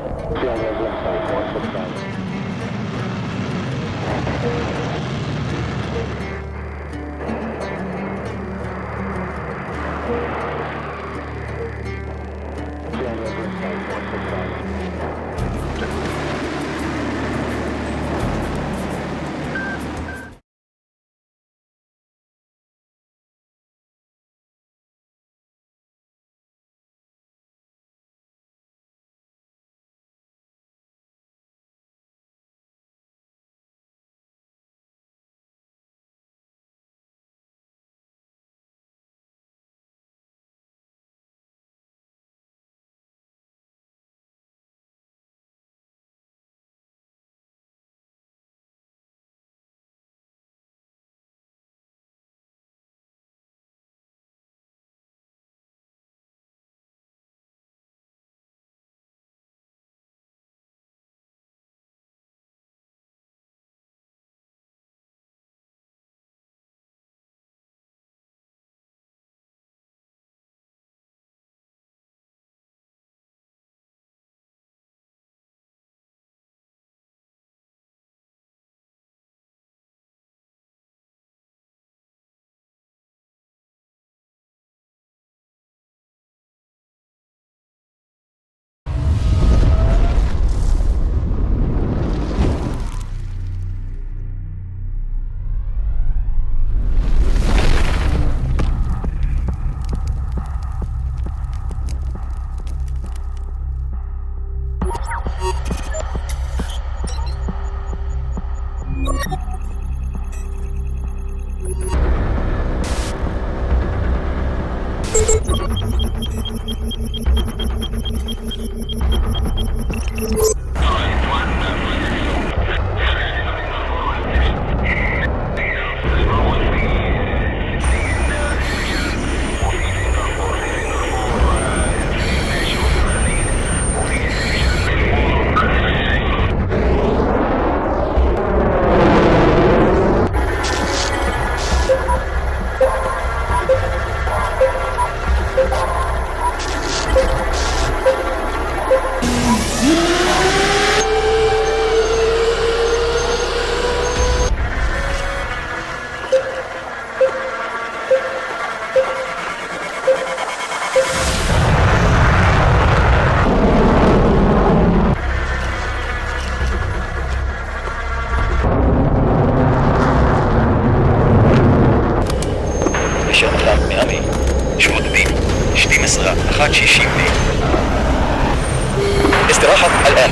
استراحة الآن.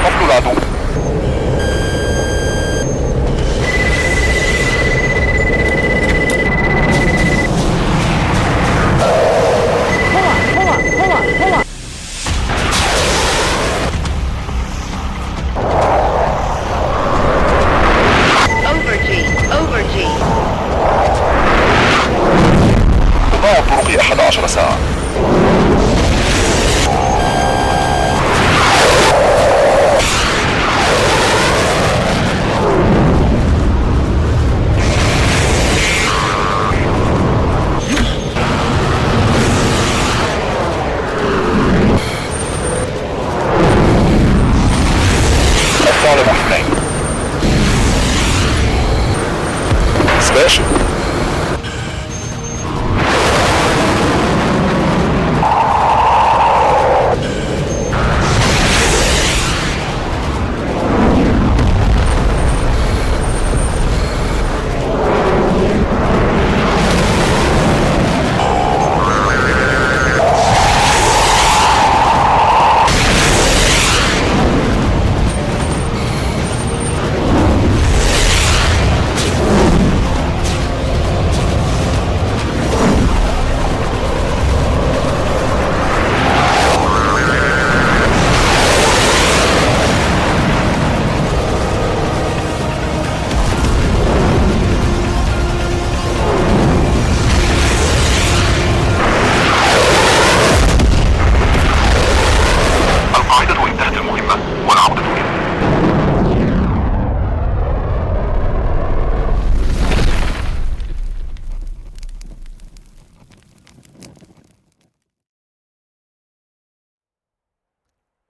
Calculado.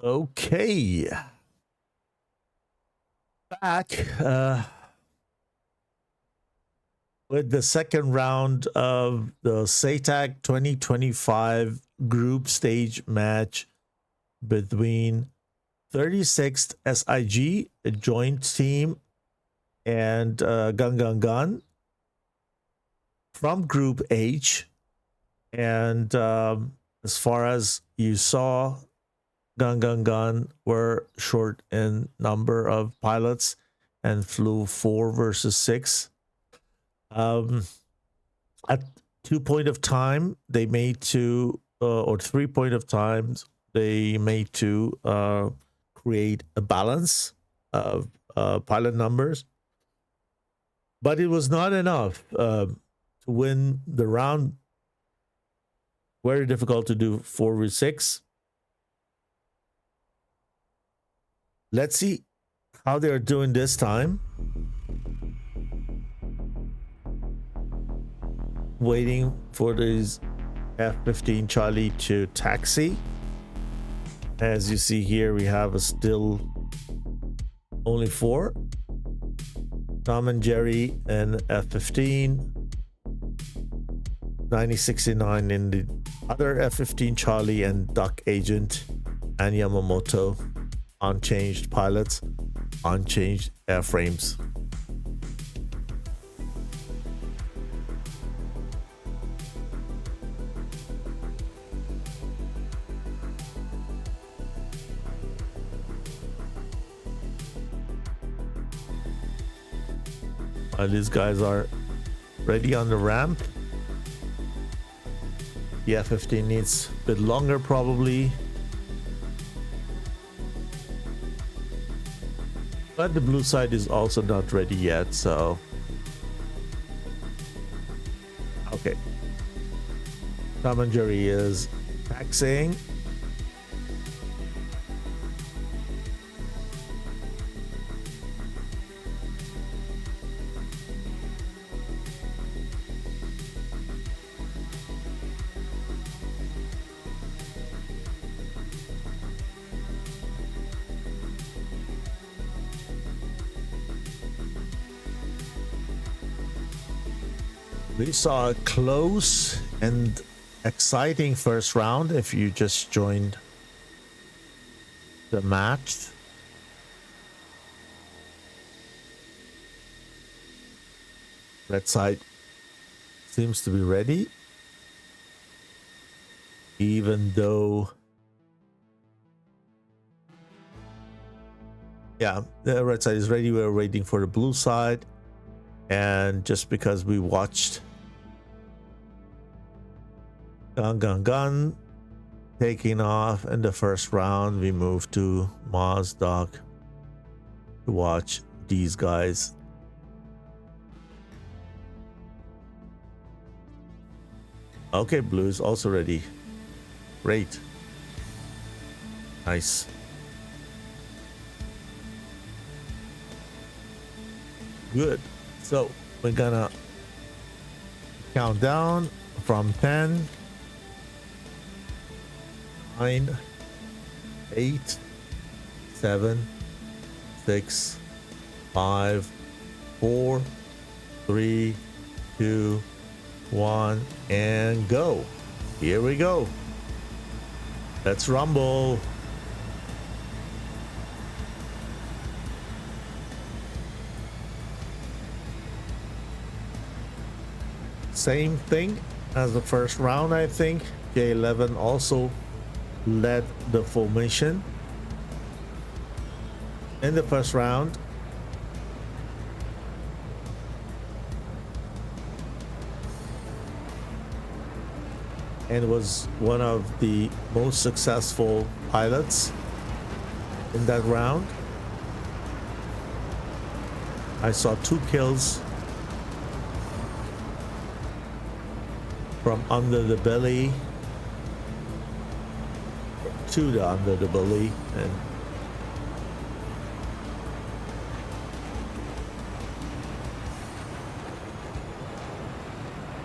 Okay. Back with the second round of the SATAC 2025 group stage match between 36th SIG, a joint team, and GunGunGun from Group H. And as far as you saw, GunGunGun were short in number of pilots and flew 4 versus 6. At 2 point of time, they made 2 or 3 point of times, they made 2 create a balance of pilot numbers. But it was not enough to win the round. Very difficult to do 4v6. Let's see how they're doing this time. Waiting for this F-15 Charlie to taxi. As you see here, we have a still only 4. Tom and Jerry and F-15. 9069 in the other F-15 Charlie and Duck Agent and Yamamoto. Unchanged pilots, unchanged airframes. These guys are ready on the ramp. The F-15 needs a bit longer probably. But the blue side is also not ready yet, so... Okay. Tom and Jerry is taxiing. We saw a close and exciting first round if you just joined the match. Red side seems to be ready. Even though... Yeah, the red side is ready. We're waiting for the blue side. And just because we watched GunGunGun taking off in the first round, we moved to Maz Dock to watch these guys. Okay, blue is also ready. Great. Nice. Good. So we're gonna count down from 10, 9, 8, 7, 6, 5, 4, 3, 2, 1, and go. Here we go. Let's rumble. Same thing as the first round, I think. J11 also led the formation in the first round. And was one of the most successful pilots in that round. I saw 2 kills from under the belly to the under the belly, and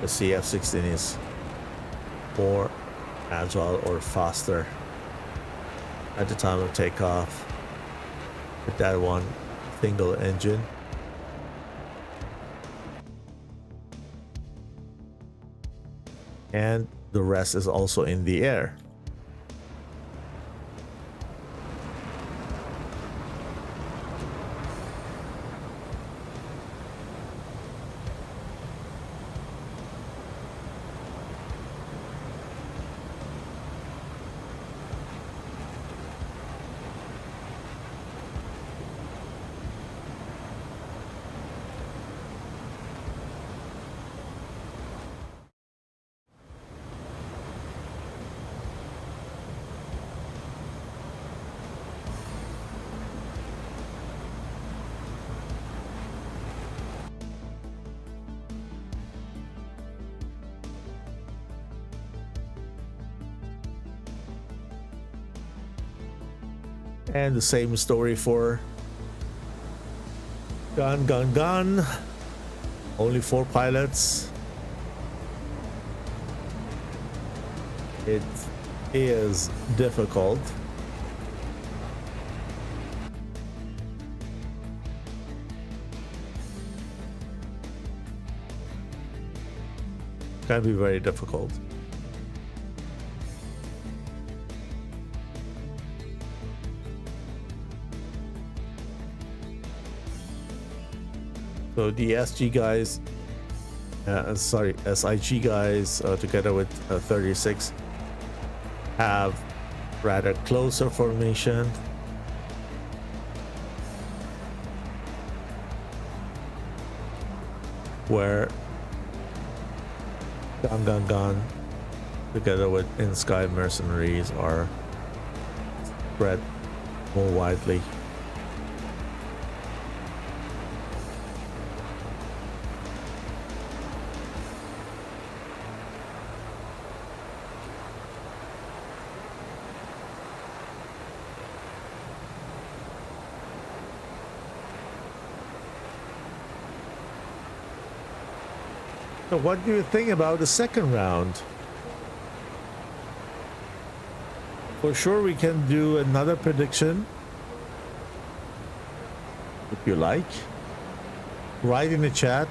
the CF-16 is more agile or faster. at the time of takeoff with that one single engine. And the rest is also in the air. And the same story for GunGunGun. Only 4 pilots. It is difficult. Can be very difficult. So the SG guys, SIG guys, together with 36, have rather closer formation. Where GunGunGun, together with in-sky mercenaries, are spread more widely. So what do you think about the second round? For sure we can do another prediction if you like. Write in the chat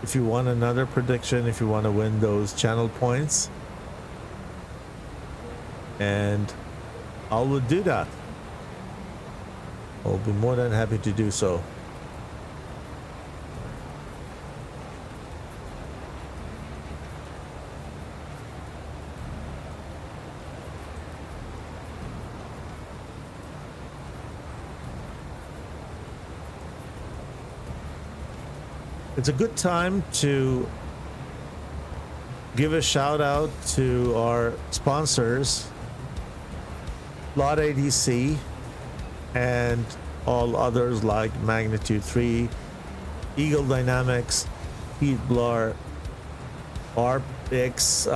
if you want another prediction, if you want to win those channel points, and I will do that. I'll be more than happy to do so. It's a good time to give a shout out to our sponsors, Lot ADC, and all others like Magnitude 3, Eagle Dynamics, Heat Blur, ARPX,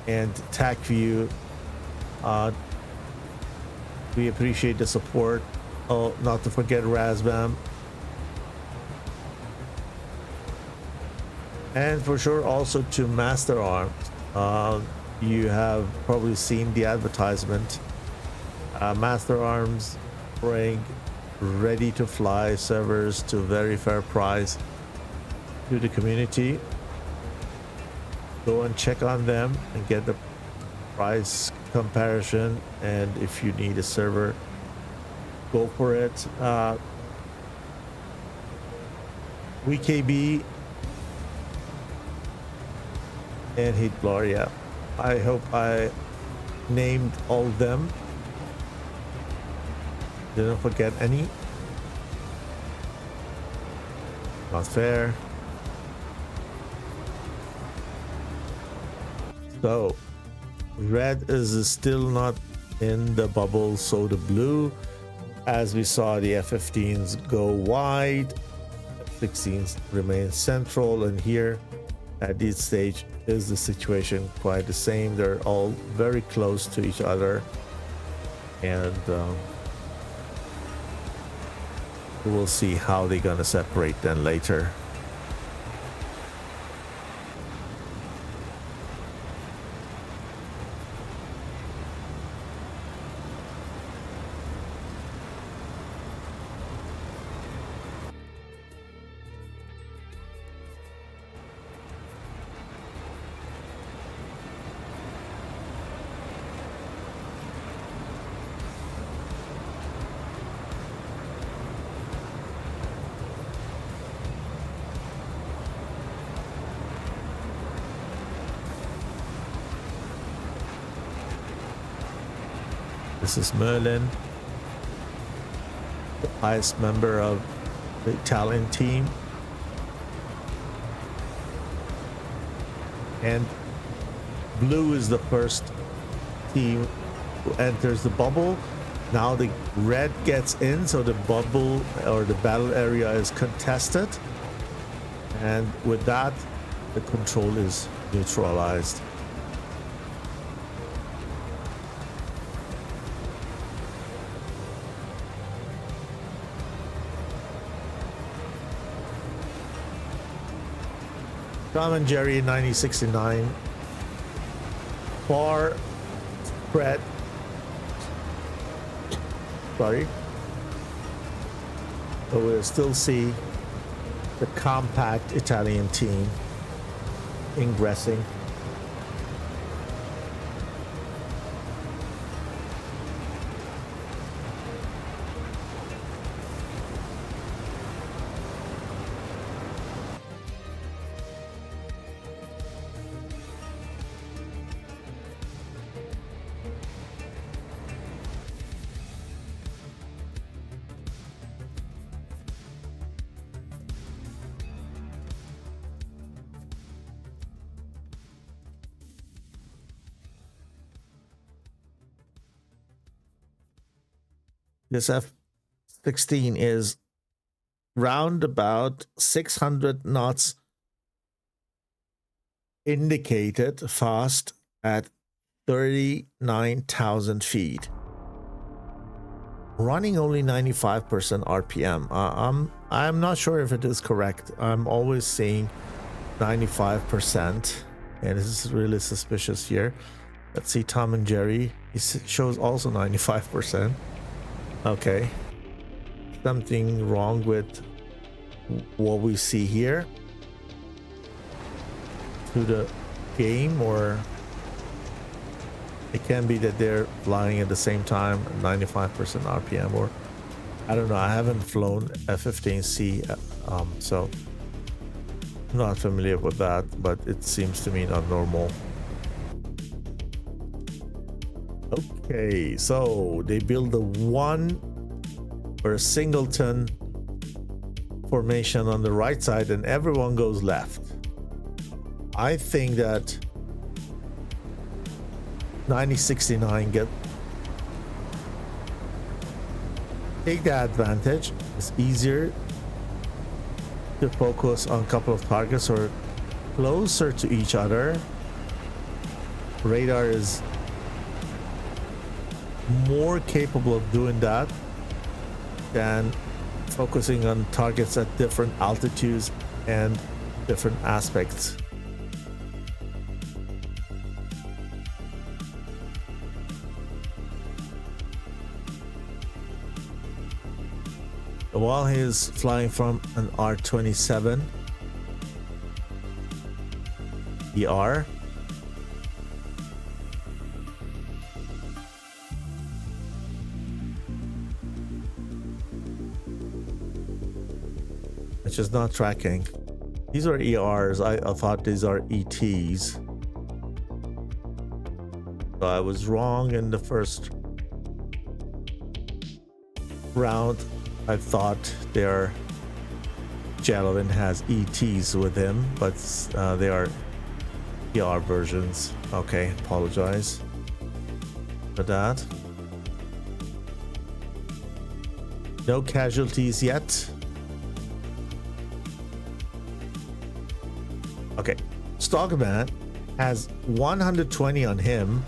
and TacView. We appreciate the support. Oh, not to forget Razbam. And for sure also to Master Arms. You have probably seen the advertisement. Master Arms bring ready to fly servers to very fair price to the community. Go and check on them and get the price comparison, and if you need a server, go for it. WKB and Heat Blur, yeah. I hope I named all of them. Didn't forget any. Not fair. So, red is still not in the bubble, so the blue, as we saw the F-15s go wide, F-16s remain central, and here at this stage is the situation quite the same. They're all very close to each other, and we'll see how they're gonna separate then later. This is Merlin, the highest member of the Italian team. And blue is the first team who enters the bubble. Now the red gets in, so the bubble or the battle area is contested. And with that, the control is neutralized. Tom and Jerry 9069. Far spread. Sorry. But we'll still see the compact Italian team ingressing. This F-16 is round about 600 knots indicated fast at 39,000 feet. Running only 95% RPM. I'm not sure if it is correct. I'm always seeing 95%, and this is really suspicious here. Let's see Tom and Jerry. He shows also 95%. Okay, something wrong with what we see here to the game, or it can be that they're flying at the same time, 95% RPM, or I don't know. I haven't flown F-15C, so I'm not familiar with that, but it seems to me not normal. Okay, so they build a one or a singleton formation on the right side and everyone goes left. I think that 9069 take the advantage. It's easier to focus on a couple of targets or closer to each other. Radar is more capable of doing that than focusing on targets at different altitudes and different aspects. While he is flying from an R-27 ER, which is not tracking. These are ERs. I thought these are ETs. So I was wrong in the first round. I thought their Javelin has ETs with him, but they are ER versions. Okay, apologize for that. No casualties yet. Okay, Stockman has 120 on him,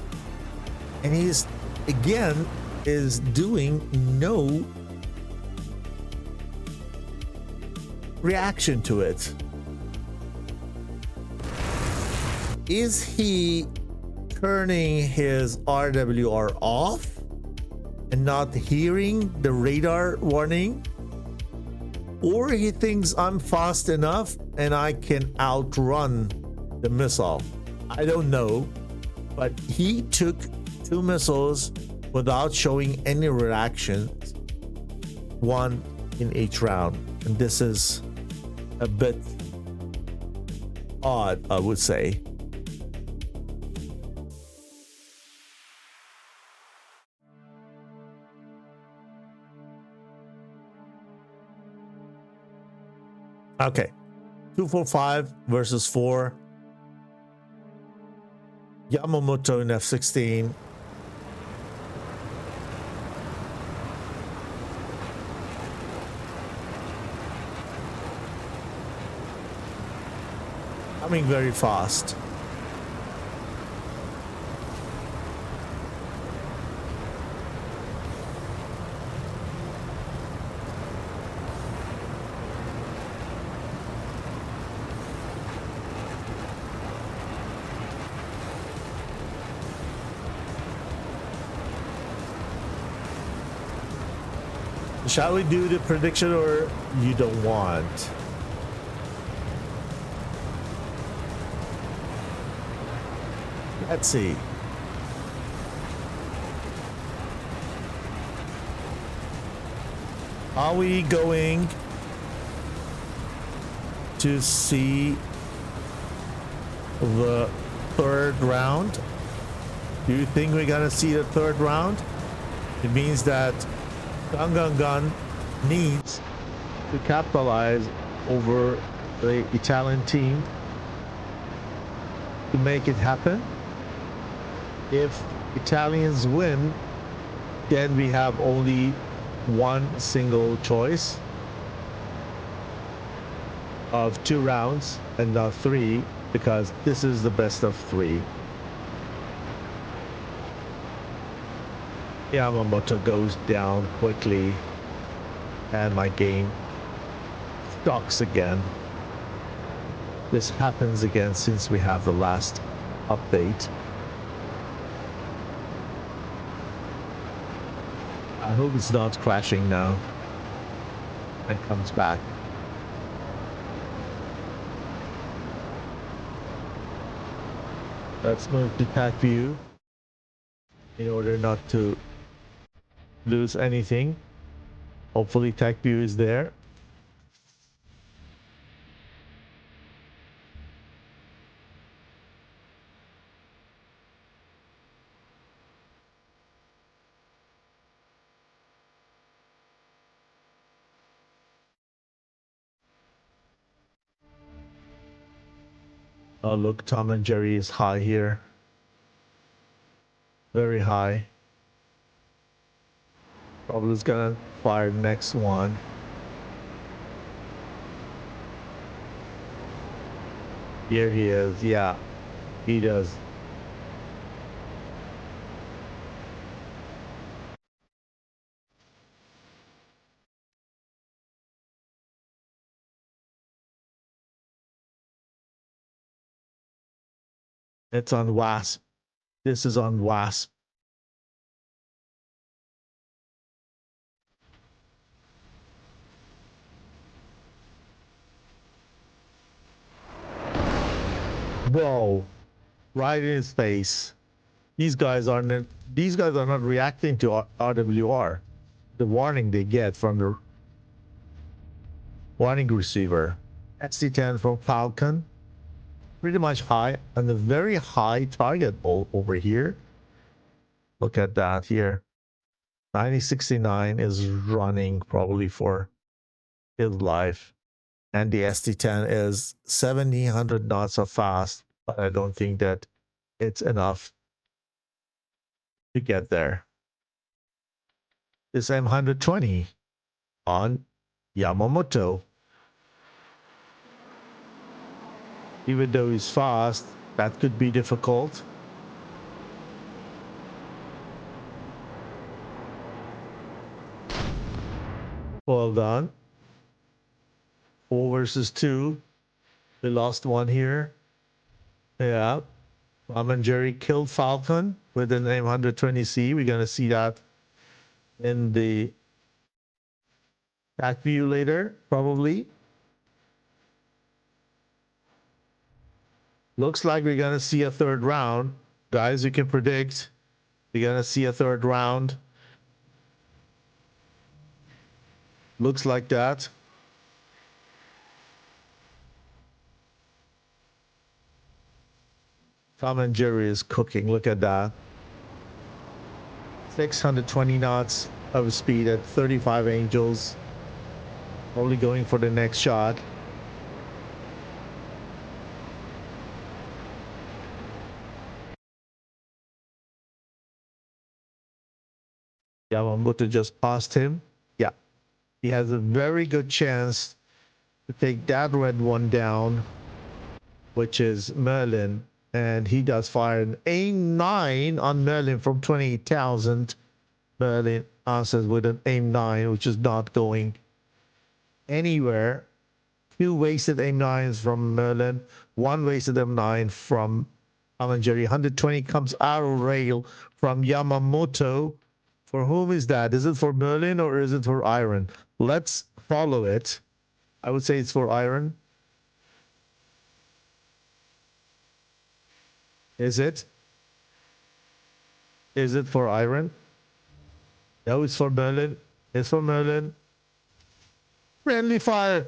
and he's again is doing no reaction to it. Is he turning his RWR off and not hearing the radar warning? Or he thinks I'm fast enough and I can outrun the missile? I don't know, but he took 2 missiles without showing any reactions, 1 in each round, and this is a bit odd, I would say. Okay. 245 versus 4. Yamamoto in F-16. Coming very fast. Shall we do the prediction or you don't want? Let's see. Are we going to see the third round? Do you think we're gonna see the third round? It means that GunGunGun needs to capitalize over the Italian team to make it happen. If Italians win, then we have only one single choice of 2 rounds and not 3, because this is the best of 3. Yamamoto goes down quickly and my game stocks again. This happens again since we have the last update. I hope it's not crashing now and comes back. Let's move to TAC view in order not to lose anything. Hopefully TAC view is there. Oh look, Tom and Jerry is high here. Very high. Probably is gonna fire next one. Here he is. Yeah, he does. It's on WASP. This is on WASP. Whoa, right in his face. These guys are not reacting to RWR, the warning they get from the warning receiver. SC10 from Falcon, pretty much high, and a very high target over here. Look at that here. 9069 is running probably for his life, and the ST10 is 1700 knots of fast, but I don't think that it's enough to get there. This M120 on Yamamoto. Even though he's fast, that could be difficult. Well done. 4 versus 2. We lost one here. Yeah. Tom and Jerry killed Falcon with an M120C. We're going to see that in the back view later, probably. Looks like we're going to see a third round. Guys, you can predict we're going to see a third round. Looks like that. Tom and Jerry is cooking. Look at that. 620 knots of speed at 35 angels. Only going for the next shot. Yamamoto just passed him. Yeah, he has a very good chance to take that red one down, which is Merlin. And he does fire an aim 9 on Merlin from 28,000. Merlin answers with an aim 9, which is not going anywhere. 2 wasted aim 9s from Merlin, 1 wasted aim 9 from Jerry. 120 comes out of rail from Yamamoto. For whom is that? Is it for Merlin or is it for Iron? Let's follow it. I would say it's for Iron. Is it? Is it for Iron? No, it's for Merlin. It's for Merlin. Friendly fire.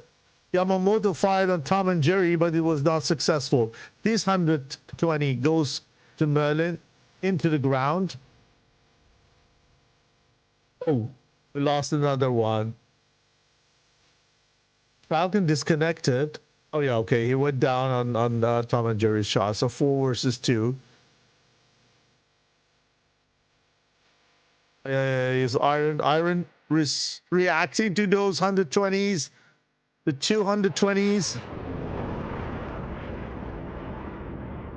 Yamamoto fired on Tom and Jerry, but it was not successful. This 120 goes to Merlin into the ground. Oh, we lost another one. Falcon disconnected. Oh yeah, okay. He went down on Tom and Jerry's shot. So 4 versus 2. Is Iron reacting to those 120s, the 220s.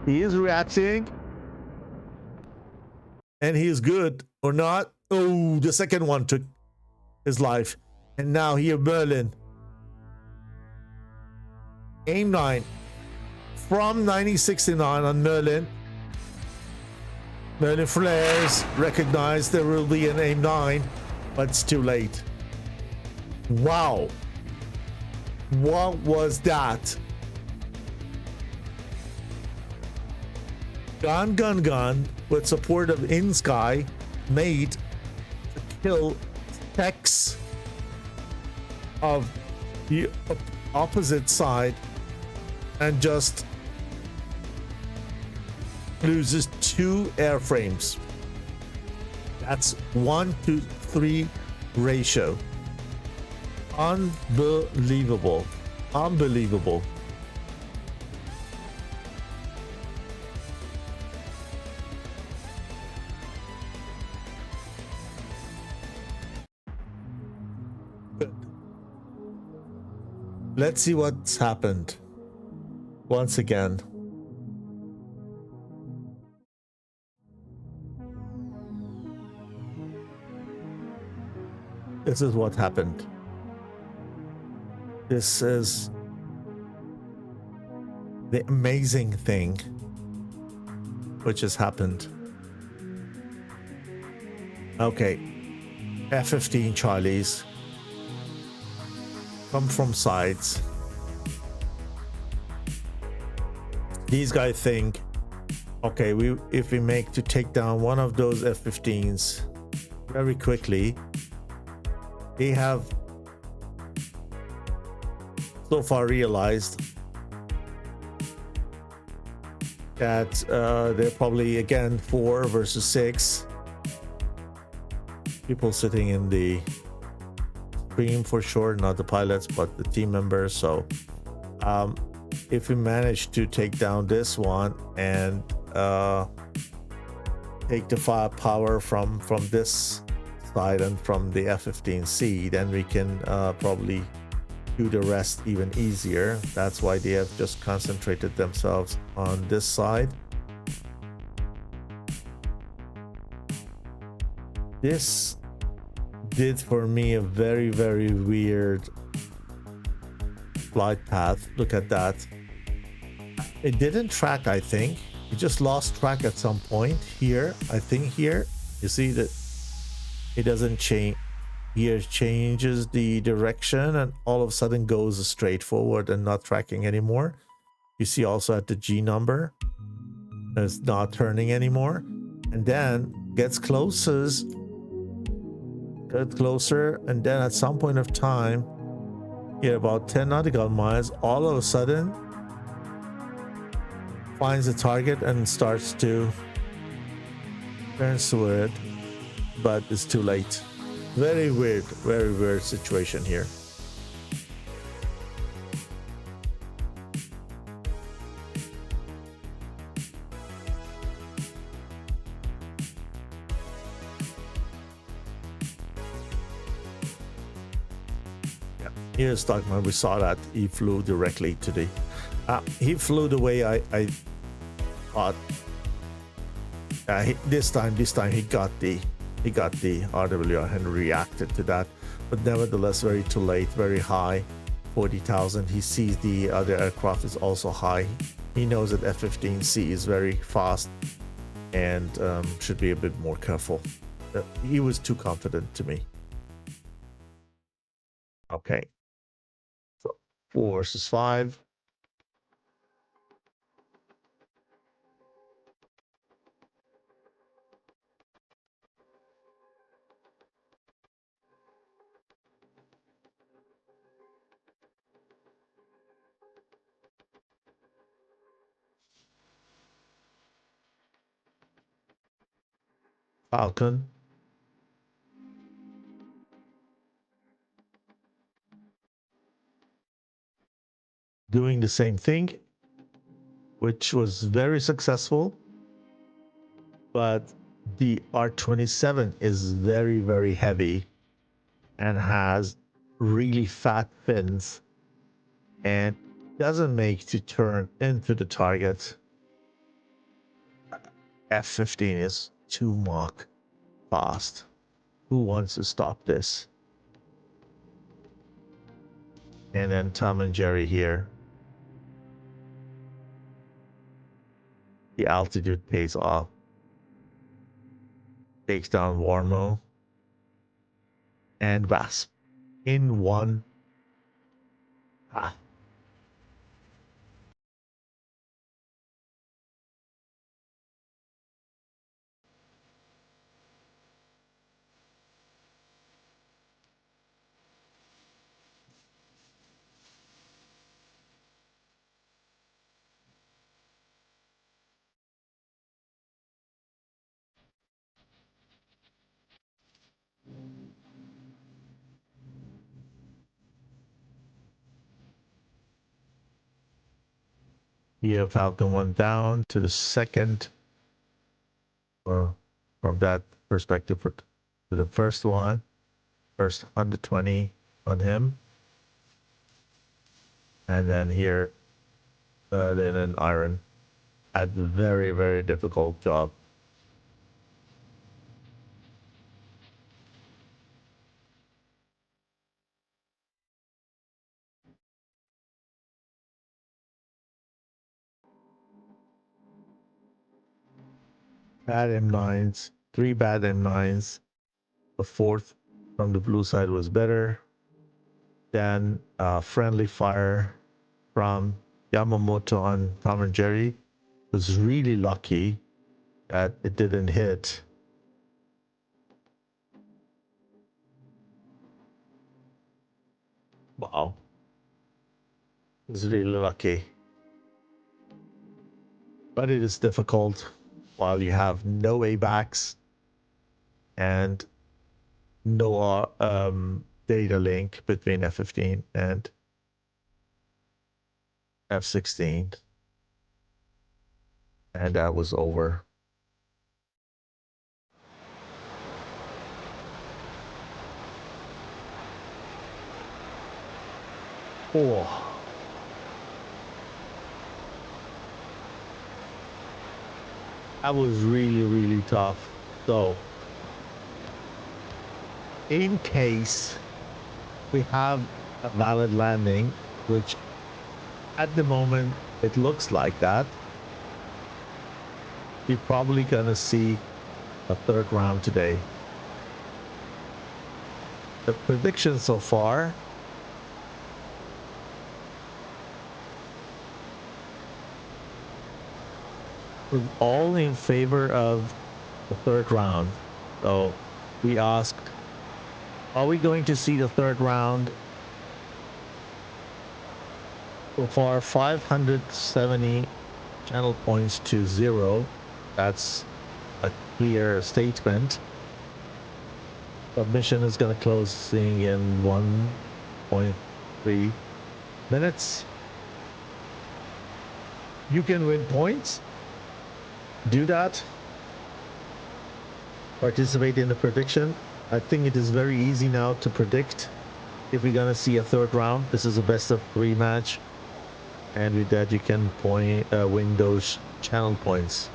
He is reacting, and he is good or not. Oh, the second one took his life, and now here Merlin. Aim 9 from 9069 on Merlin. Merlin flares, recognize there will be an aim 9, but it's too late. Wow. What was that? GunGunGun, with support of InSky, made to kill techs of the opposite side and just loses 2 airframes. That's 1-to-3 ratio. Unbelievable. Unbelievable. Good. Let's see what's happened once again. This is what happened. This is the amazing thing which has happened. Okay, F-15 Charlies come from sides. These guys think, okay, if we make to take down one of those F-15s very quickly, they have so far realized that they're probably again 4 versus 6 people sitting in the stream, for sure, not the pilots but the team members. So if we manage to take down this one and take the firepower from this side and from the F-15C, then we can probably do the rest even easier. That's why they have just concentrated themselves on this side. This did for me a very, very weird flight path. Look at that. It didn't track, I think. It just lost track at some point here. I think here, you see that it doesn't change. Here changes the direction and all of a sudden goes straight forward and not tracking anymore. You see also at the G number, it's not turning anymore. And then gets closer, and then at some point of time, here about 10 nautical miles, all of a sudden finds a target and starts to turn to it, but it's too late. Very weird situation here. Here's Stockman. We saw that he flew directly to the. He flew the way I thought. This time he got the RWR and reacted to that, but nevertheless very too late, very high, 40,000. He sees the other aircraft is also high. He knows that F-15C is very fast and should be a bit more careful. He was too confident to me. Okay, so 4 versus 5. Falcon. Doing the same thing, which was very successful. But the R-27 is very, very heavy and has really fat fins and doesn't make to turn into the target. F-15 is too Mach fast. Who wants to stop this? And then Tom and Jerry here. The altitude pays off. Takes down Warmo. And Wasp. In one. Here, Falcon 1 down to the second. Or from that perspective, to the first one. First 120 on him. And then here, then an Iron. Had a very, very difficult job. Bad M9s, 3 bad M9s. The fourth from the blue side was better. Then friendly fire from Yamamoto on Tom and Jerry. Was really lucky that it didn't hit. Wow. It's really lucky. But it is difficult while you have no AVAX and no data link between F-15 and F-16. And that was over. Oh. That was really, really tough. So, in case we have a valid landing, which at the moment it looks like that, we're probably gonna see a third round today. The prediction so far was all in favor of the third round. So we asked, are we going to see the third round? So far, 570 channel points to 0. That's a clear statement. Submission is going to close in 1.3 minutes. You can win points. Do that. Participate in the prediction. I think it is very easy now to predict if we're gonna see a third round. This is a best of 3 match, and with that you can win those channel points.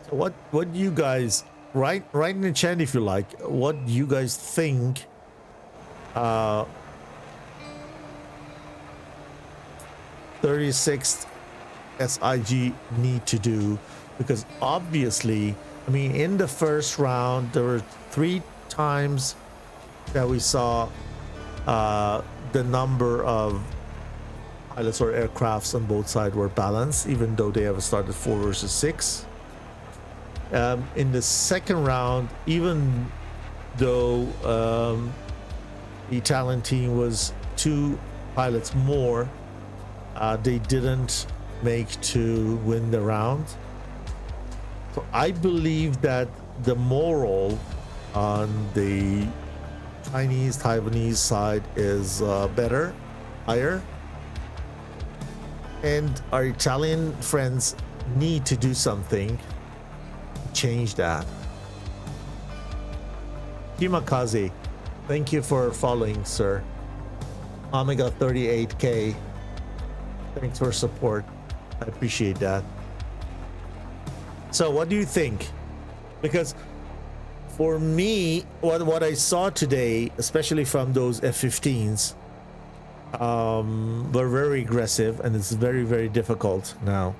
So what do you guys write in the chat if you like? What do you guys think? 36th SIG need to do, because obviously, I mean, in the first round there were 3 times that we saw the number of pilots or aircrafts on both sides were balanced, even though they have started 4 versus 6. In the second round, even though the Italian team was 2 pilots more, they didn't make to win the round. So I believe that the moral on the Chinese Taiwanese side is better, higher, and our Italian friends need to do something to change that. Himakaze, thank you for following, sir. Omega 38K, thanks for support. I appreciate that. So what do you think? Because for me, what I saw today, especially from those F-15s, were very aggressive, and it's very, very difficult now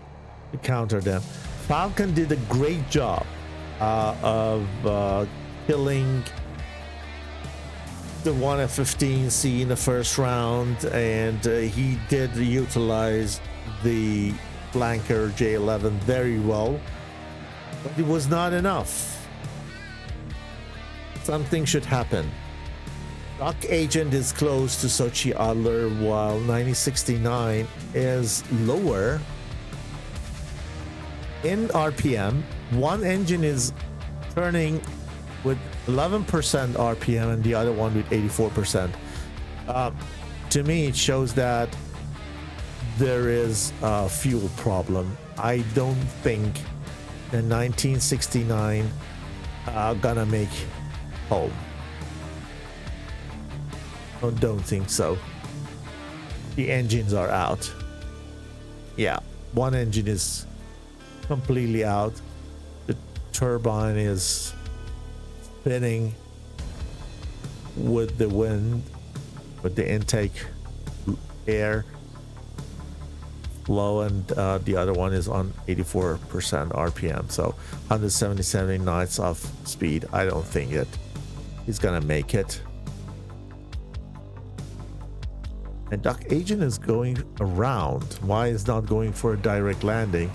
to counter them. Falcon did a great job of killing the one F-15C in the first round, and he did utilize the flanker J-11 very well, but it was not enough. Something should happen. Doc Agent is close to Sochi Adler, while 9069 is lower in RPM. One engine is turning with 11% RPM and the other one with 84%. To me, it shows that there is a fuel problem. I don't think the 1969 gonna make home. I don't think so. The engines are out. Yeah, one engine is completely out. The turbine is spinning with the wind, with the intake air flow, and the other one is on 84% RPM, so 177 knots of speed. I don't think he's gonna make it. And Duck Agent is going around. Why is not going for a direct landing?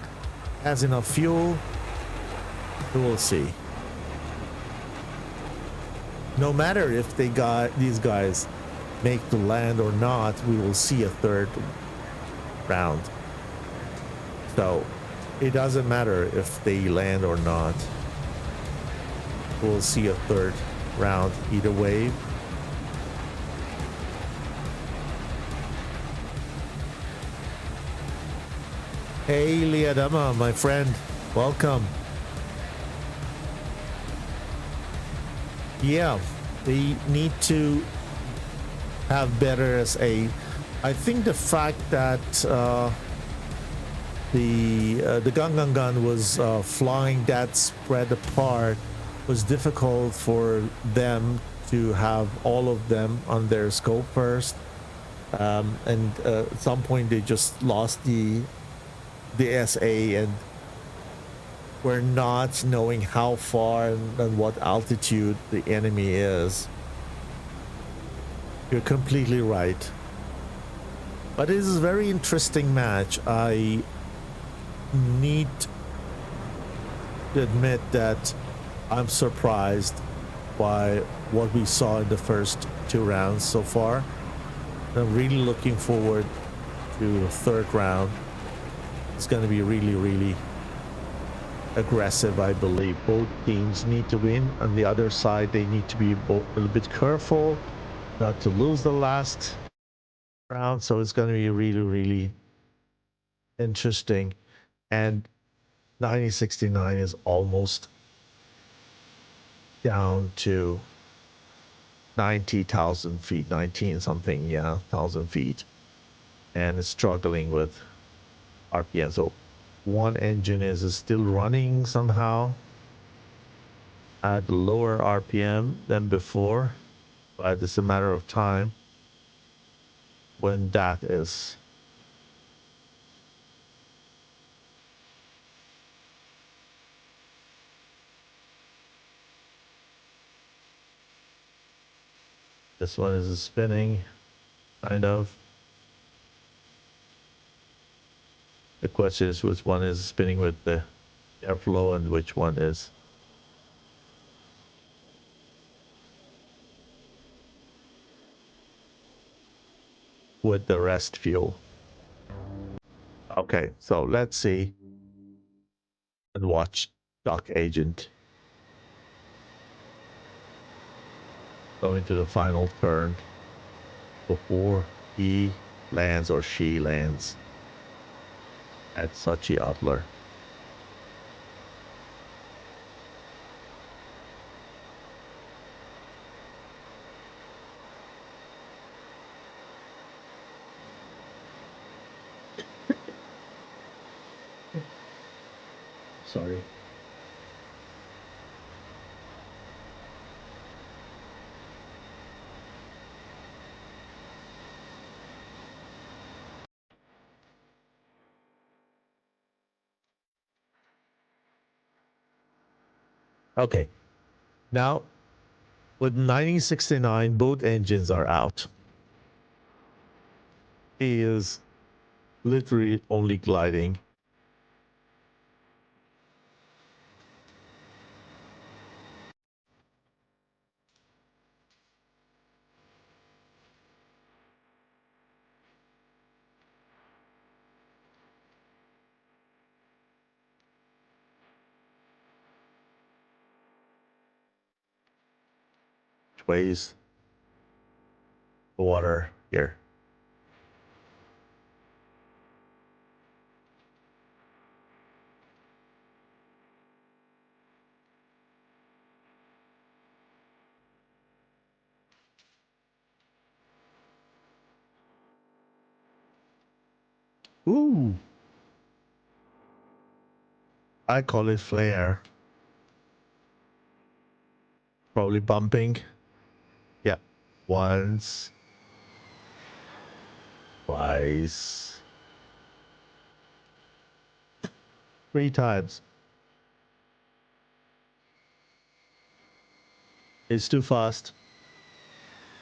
Has enough fuel? We will see. No matter if these guys make the land or not, we will see a third round. So it doesn't matter if they land or not. We'll see a third round either way. Hey Liadama, my friend, welcome. Yeah, they need to have better SA. I think the fact that the GunGunGun was flying that spread apart was difficult for them to have all of them on their scope first, and at some point they just lost the SA and were not knowing how far and what altitude the enemy is. You're completely right. But it is a very interesting match. I need to admit that I'm surprised by what we saw in the first 2 rounds so far. I'm really looking forward to the third round. It's going to be really, really aggressive, I believe. Both teams need to win. On the other side, they need to be a little bit careful not to lose the last round. So it's going to be really, really interesting. And 9069 is almost down to 90,000 feet, 19 something, yeah, 1,000 feet. And it's struggling with RPM. So one engine is still running somehow at lower RPM than before, but it's a matter of time when that is. This one is spinning, kind of. The question is which one is spinning with the airflow and which one is with the rest fuel. Okay, so let's see and watch Dock Agent go into the final turn before he lands or she lands at Sachi Adler. Sorry. Okay. Now, with 1969, both engines are out. He is literally only gliding. Weighs the water here. Ooh. I call it flare. Probably bumping. Yeah. Once. Twice. 3 times. It's too fast.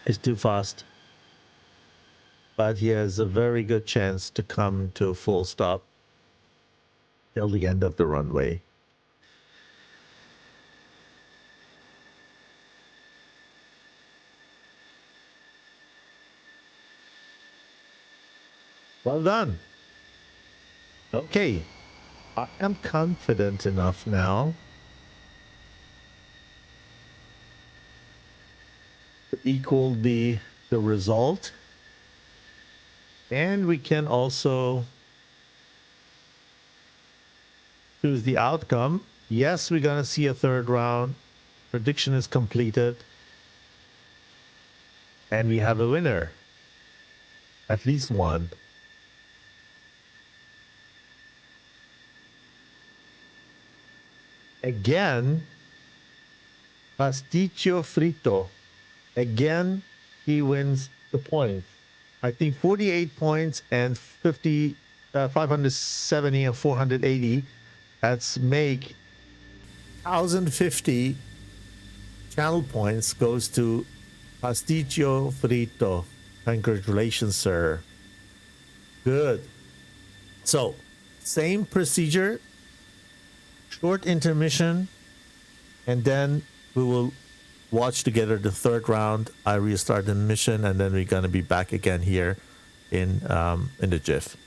It's too fast. But he has a very good chance to come to a full stop till the end of the runway. Well done. Okay. I am confident enough now to equal the result. And we can also choose the outcome. Yes, we're going to see a third round. Prediction is completed. And we have a winner. At least one. Again, Pasticcio Frito. Again, he wins the points. I think 48 points and 570 and 480. That's make 1,050 channel points goes to Pasticcio Frito. Congratulations, sir. Good. So, same procedure, short intermission, and then we will watch together the third round. I restart the mission, and then we're gonna be back again here in the GIF.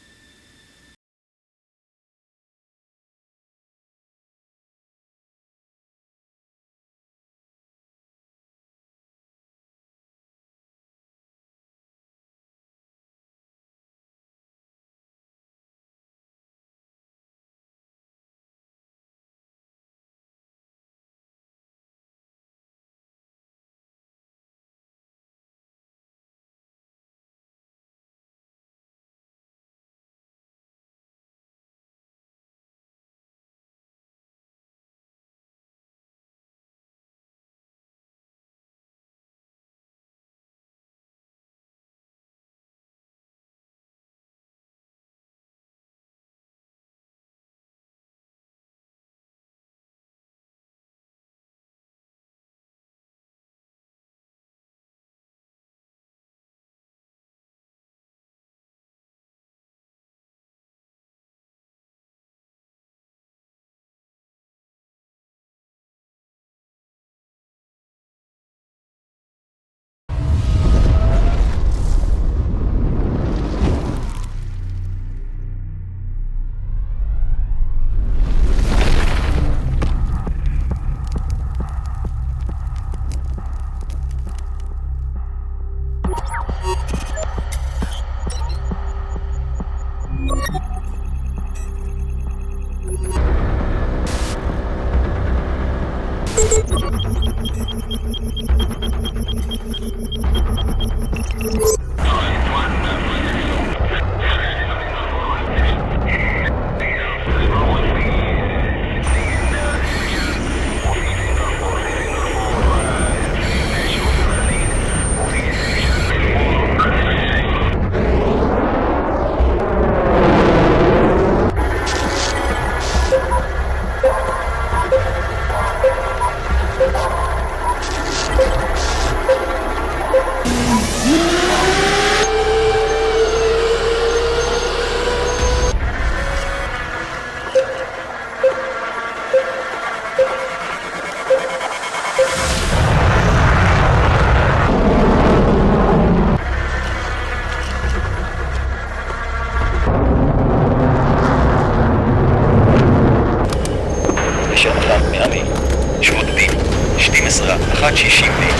ألغى خاتشي شيمني.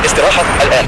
استراحة الآن.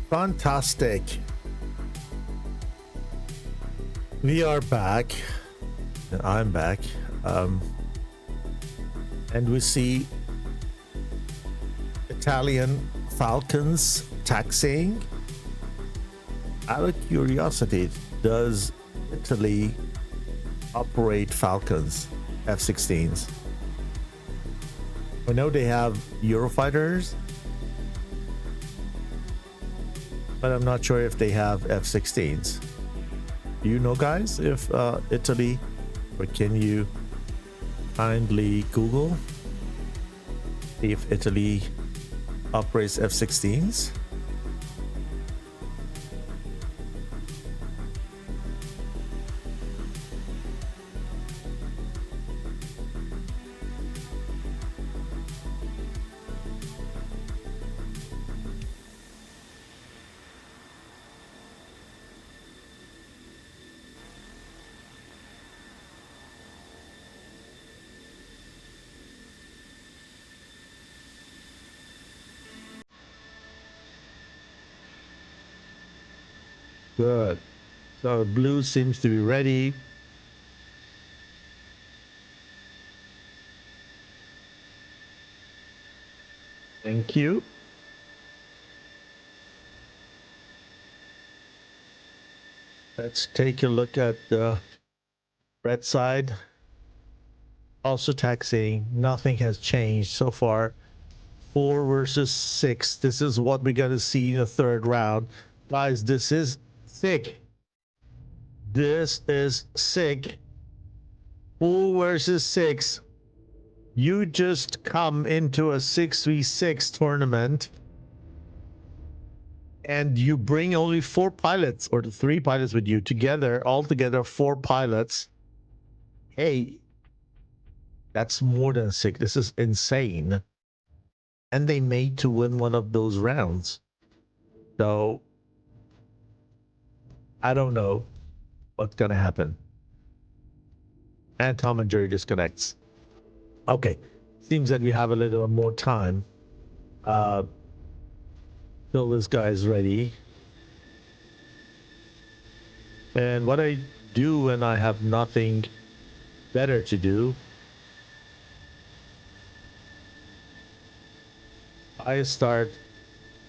Fantastic. We are back. I'm back. And we see Italian Falcons taxiing. Out of curiosity, does Italy operate Falcons, F-16s? I know they have Eurofighters, but I'm not sure if they have F-16s. Do you know, guys, if Italy, or can you kindly Google if Italy operates F-16s? Good. So blue seems to be ready. Thank you. Let's take a look at the red side. Also taxiing. Nothing has changed so far. 4 versus 6. This is what we're going to see in the third round. Guys, this is thick. This is sick. 4 versus 6. You just come into a 6v6 tournament and you bring only 4 pilots or 3 pilots with you together, altogether 4 pilots. Hey, that's more than 6. This is insane. And they made to win one of those rounds. So I don't know what's gonna happen. And Tom and Jerry disconnects. Okay, seems that we have a little more time. Till this guy is ready. And what I do when I have nothing better to do, I start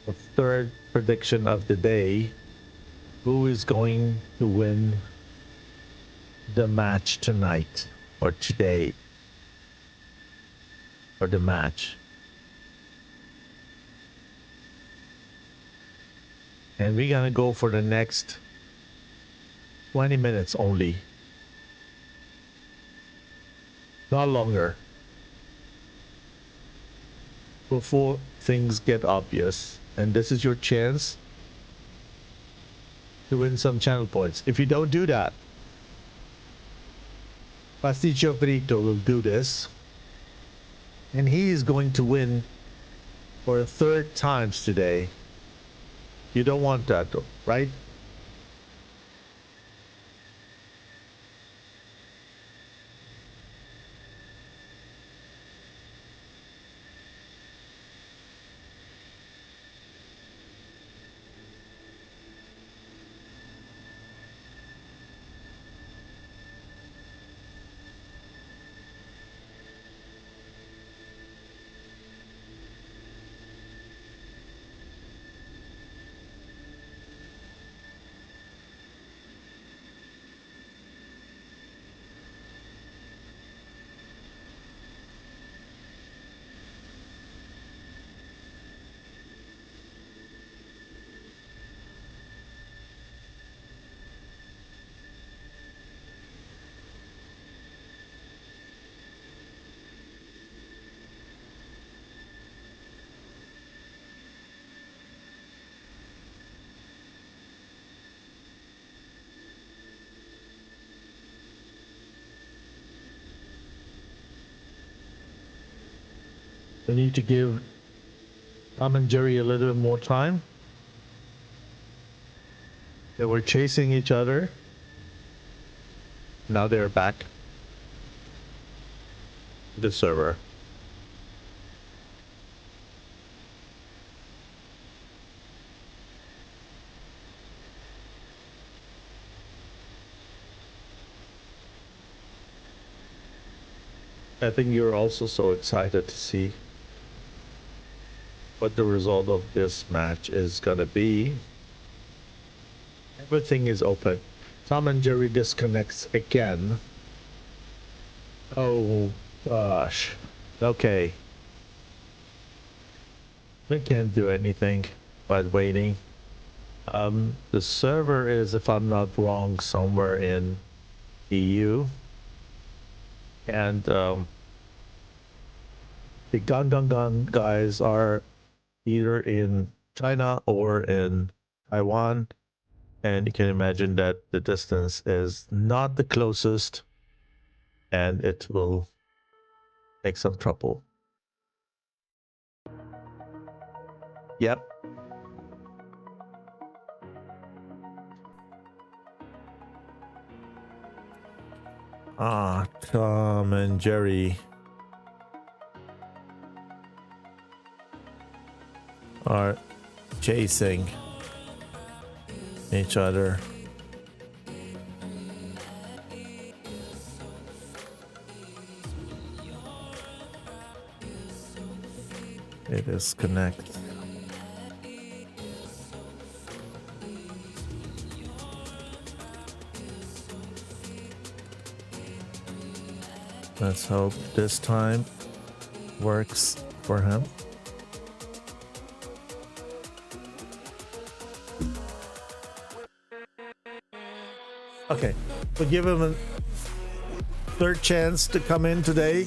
the third prediction of the day. Who is going to win the match tonight or today? Or the match? And we're gonna go for the next 20 minutes only. Not longer. Before things get obvious. And this is your chance to win some channel points. If you don't do that, Pasticcio Frito will do this. And he is going to win for a third times today. You don't want that, right? We need to give Tom and Jerry a little bit more time. They were chasing each other. Now they're back to the server. I think you're also so excited to see what the result of this match is gonna be. Everything is open. Tom and Jerry disconnects again. Oh gosh. Okay. We can't do anything but waiting. The server is, if I'm not wrong, somewhere in EU. And the GunGunGun guys are either in China or in Taiwan. And you can imagine that the distance is not the closest and it will make some trouble. Yep. Tom and Jerry are chasing each other. They disconnect. Let's hope this time works for him. Okay, we'll give him a third chance to come in today.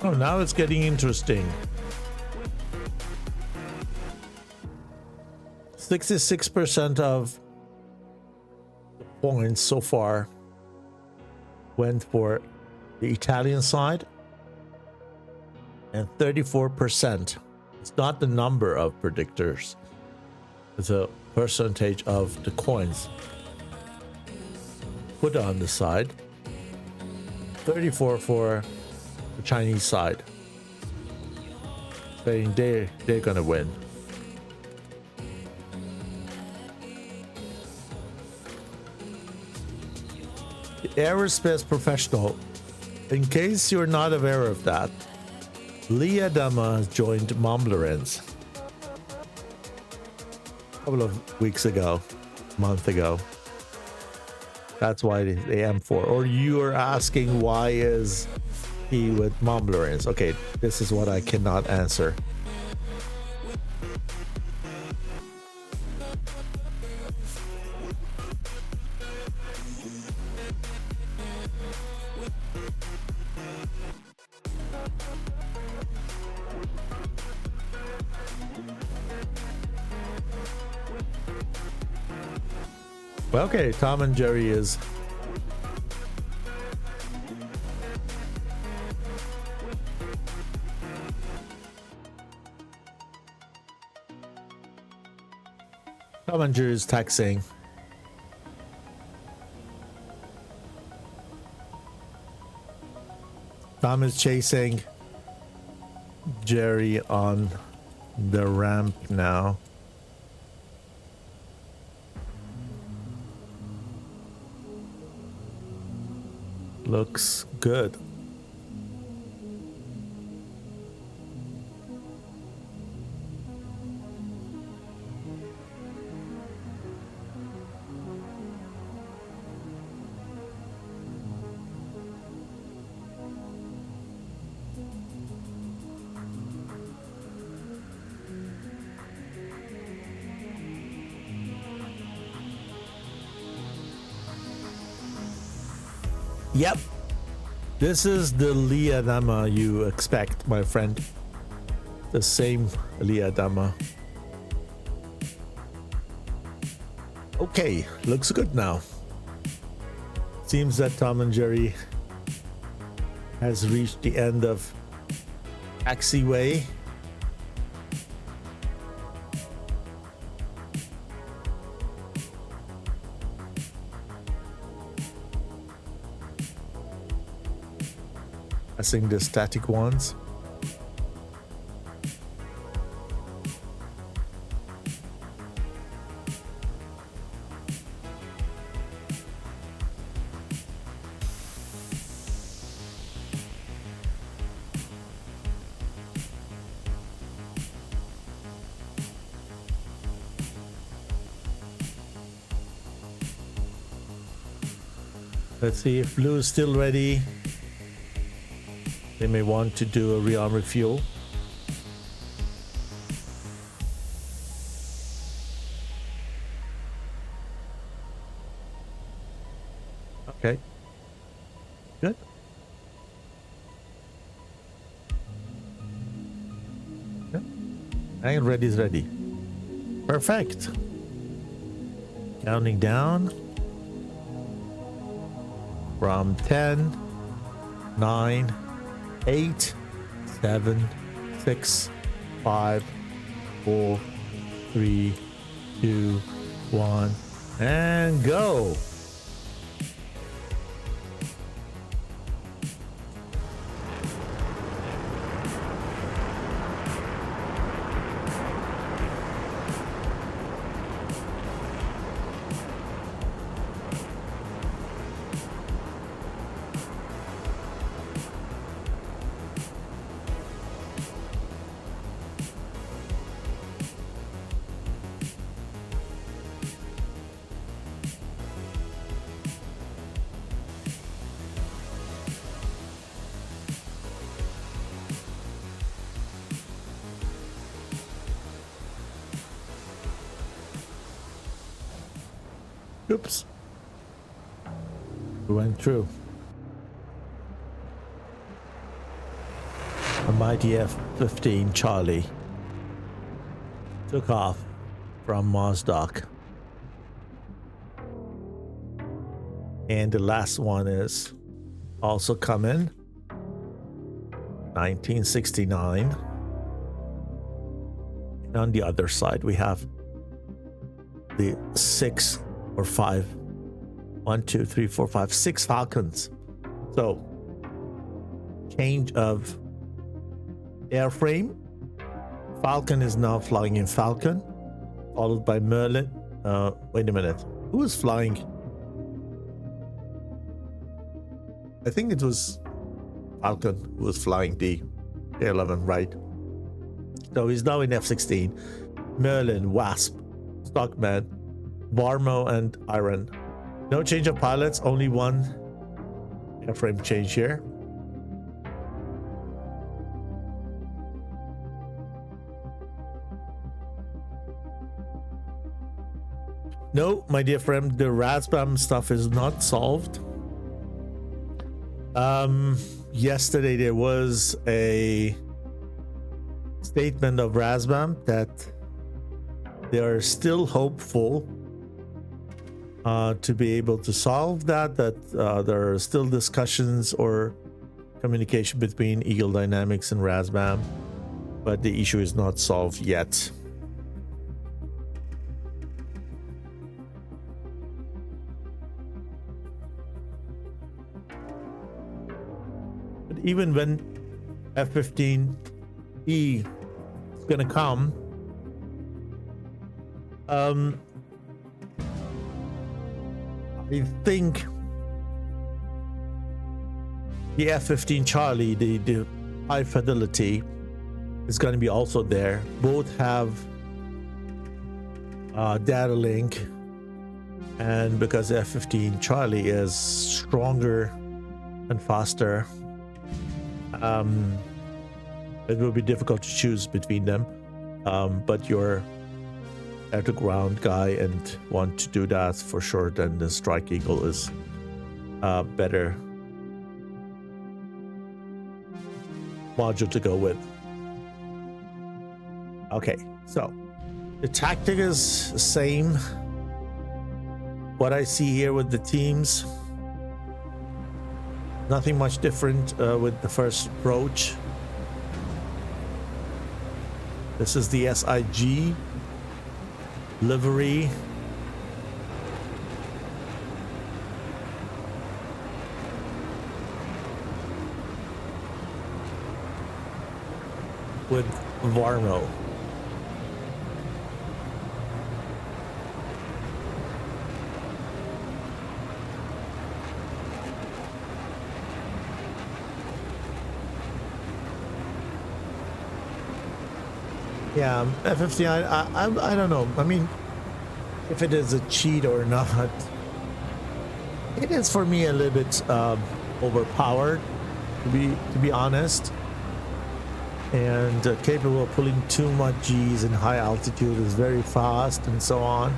Oh, now it's getting interesting. 66% of the points so far went for the Italian side, and 34%. It's not the number of predictors, it's a percentage of the coins put on the side. 34 for the Chinese side, saying they're gonna win. The aerospace professional, in case you're not aware of that, Leah Dama has joined Momlerens a couple of weeks ago, month ago. That's why the M4. Or you are asking why is he with Momlerens? Okay, this is what I cannot answer. Well, okay, Tom and Jerry is texting. Tom is chasing Jerry on the ramp now. Looks good. Yep. This is the Leah Dama you expect, my friend. The same Leah Dama. Okay, looks good now. Seems that Tom and Jerry has reached the end of taxiway. Passing the static ones. Let's see if blue is still ready. They may want to do a rearm refuel. Okay. Good. Yeah. And ready is ready. Perfect. Counting down from 10, 9, 8, 7, 6, 5, 4, 3, 2, 1, and go. Oops. We went through. a mighty F-15 Charlie took off from Mozdok. And the last one is also coming, 1969. And on the other side, we have the 6 or 5, 1, 2, 3, 4, 5, 6 Falcons. So, change of airframe. Falcon is now flying in Falcon, followed by Merlin. Wait a minute. Who is flying? I think it was Falcon who was flying the A-11, right? So he's now in F-16. Merlin, Wasp, Stockman, Varmo, and Iron. No change of pilots, only one airframe change here. No, my dear friend, the Razbam stuff is not solved. Yesterday there was a statement of Razbam that they are still hopeful to be able to solve that there are still discussions or communication between Eagle Dynamics and Razbam, but the issue is not solved yet. But even when F-15E is gonna come, I think the F-15 Charlie, the high fidelity, is going to be also there. Both have data link, and because F-15 Charlie is stronger and faster, it will be difficult to choose between them. But you're air to ground guy and want to do that for sure, then the Strike Eagle is better module to go with. Okay, so the tactic is the same. What I see here with the teams, nothing much different with the first approach. This is the SIG livery. With Varmo. Yeah, F-15, I don't know. I mean, if it is a cheat or not, it is for me a little bit overpowered, to be honest, and capable of pulling too much G's in high altitude, is very fast and so on.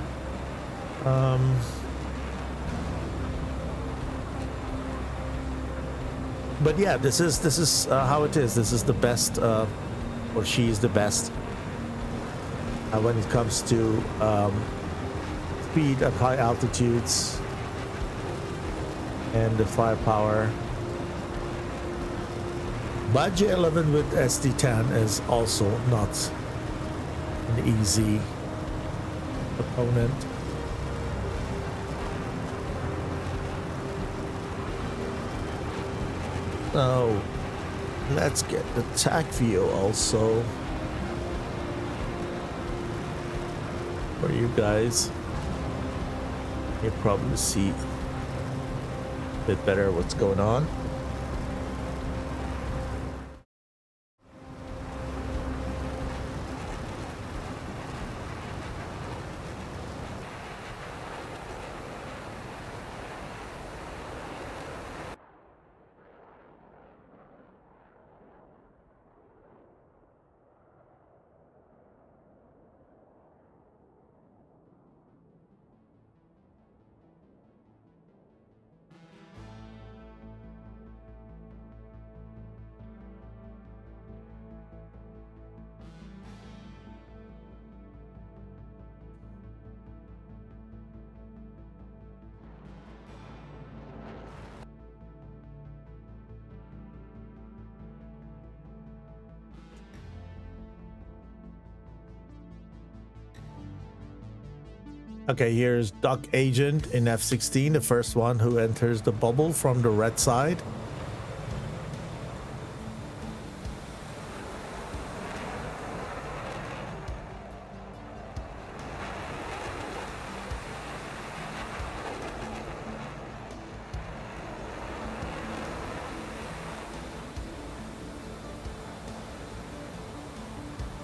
But yeah, this is how it is. This is the best, or she is the best when it comes to speed at high altitudes and the firepower. But J11 with SD10 is also not an easy opponent. So let's get the TAC view also for you guys. You probably see a bit better what's going on. Okay, here's Duck Agent in F-16, the first one who enters the bubble from the red side.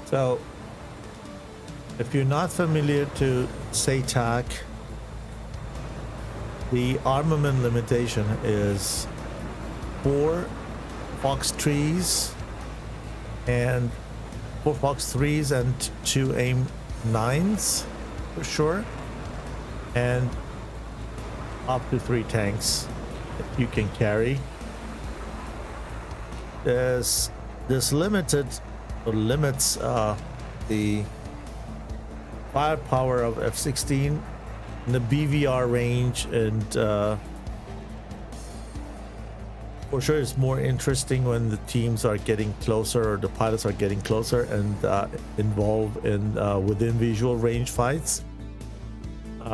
So, if you're not familiar to SATAC, the armament limitation is 4 Fox 3s and 4 Fox 3s and 2 AIM 9s for sure, and up to 3 tanks that you can carry. This limited limits the firepower of F-16 in the BVR range, and for sure it's more interesting when the teams are getting closer or the pilots are getting closer and involved in within visual range fights.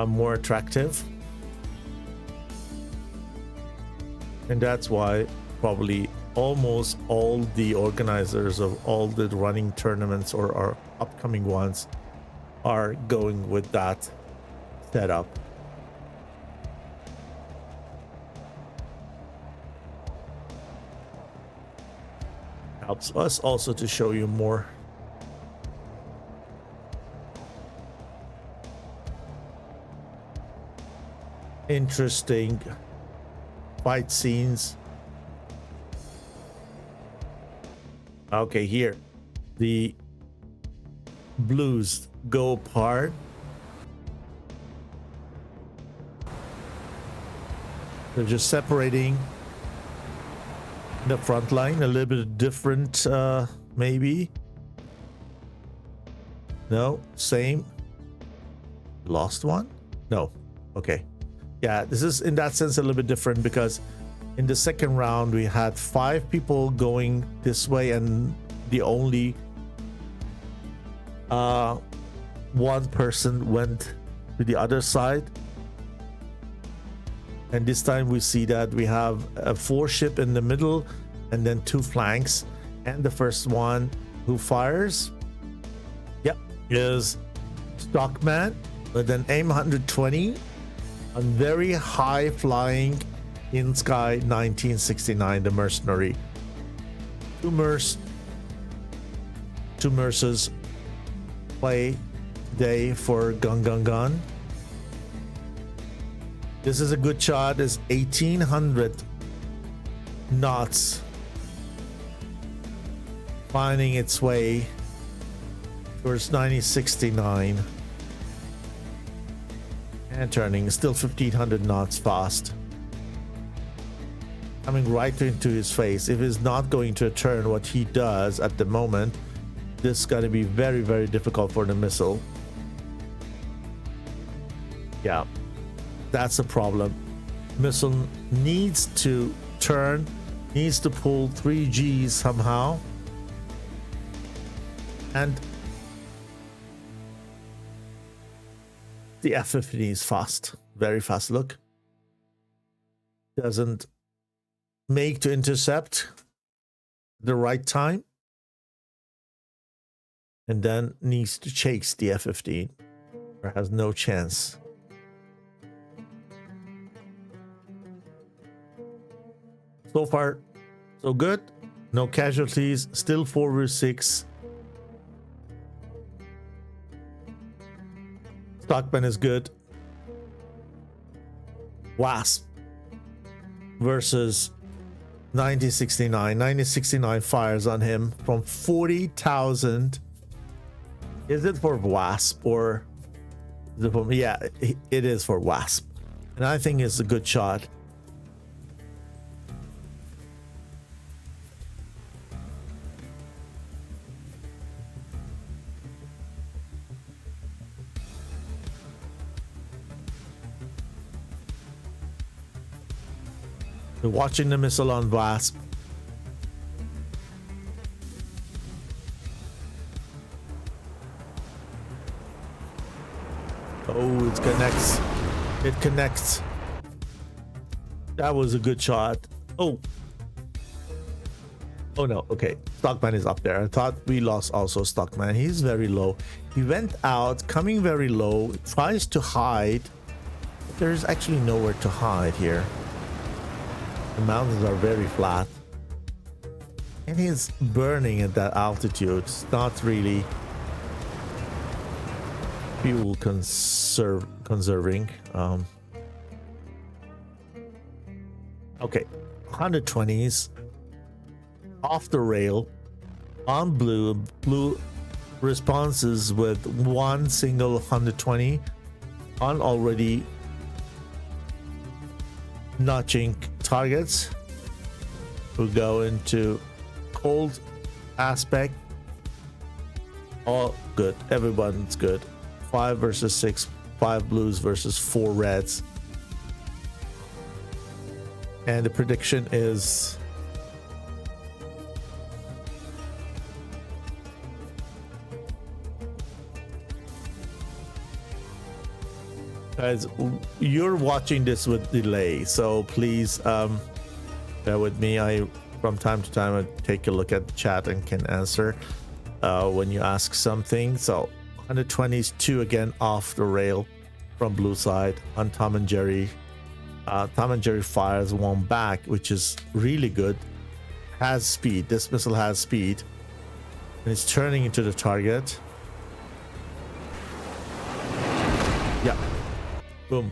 More attractive, and that's why probably almost all the organizers of all the running tournaments or our upcoming ones are going with that setup. Helps us also to show you more interesting fight scenes. Okay, here the blues go apart. They're just separating the front line a little bit different, maybe. No, same. Lost one? No. Okay. Yeah, this is in that sense a little bit different because in the second round we had 5 people going this way and the only one person went to the other side. And this time we see that we have a 4-ship in the middle and then 2 flanks, and the first one who fires, yep, is Stockman with an AIM 120 on very high flying in Sky 1969, the mercenary. Two Merces play today for GunGunGun. This is a good shot. It's 1800 knots finding its way towards 9069 and turning, still 1500 knots fast, coming right into his face. If he's not going to turn what he does at the moment, this is going to be very, very difficult for the missile. Yeah, that's a problem. Missile needs to turn, needs to pull 3Gs somehow, and the F-15 is fast, very fast. Look, doesn't make to intercept the right time, and then needs to chase the F-15, or has no chance. So far, so good. No casualties. Still 4v6. Stockman is good. Wasp versus 9069. 9069 fires on him from 40,000. Is it for Wasp or is it for? Yeah, it is for Wasp, and I think it's a good shot. We're watching the missile on Wasp. Oh, it connects. It connects. That was a good shot. Oh. Oh no, okay. Stockman is up there. I thought we lost also Stockman. He's very low. He went out, coming very low, tries to hide. There's actually nowhere to hide here. The mountains are very flat. And he's burning at that altitude. It's not really fuel conserving. Okay, 120s off the rail on blue responses with one single 120 on already notching targets. We'll go into cold aspect. All good, everyone's good. 5 versus 6, 5 blues versus 4 reds. And the prediction is guys, you're watching this with delay, so please bear with me. I from time to time I take a look at the chat and can answer when you ask something. So 120s 2 again off the rail from blue side on Tom and Jerry. Tom and Jerry fires one back, which is really good. Has speed. This missile has speed, and it's turning into the target. Yeah. Boom.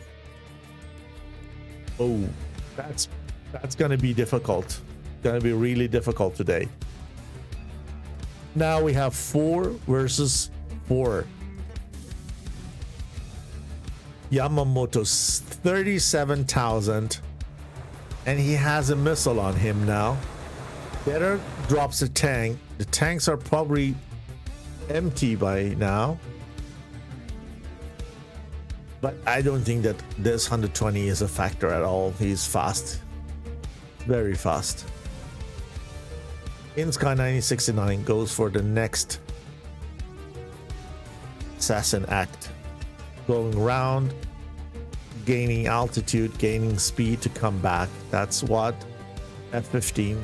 Oh, that's gonna be difficult. Gonna be really difficult today. Now we have 4 versus 4. Yamamoto's 37,000, and he has a missile on him now. Better drops a tank. The tanks are probably empty by now, but I don't think that this 120 is a factor at all. He's fast, very fast. In Sky 9069 goes for the next assassin act, going around, gaining altitude, gaining speed to come back. That's what F-15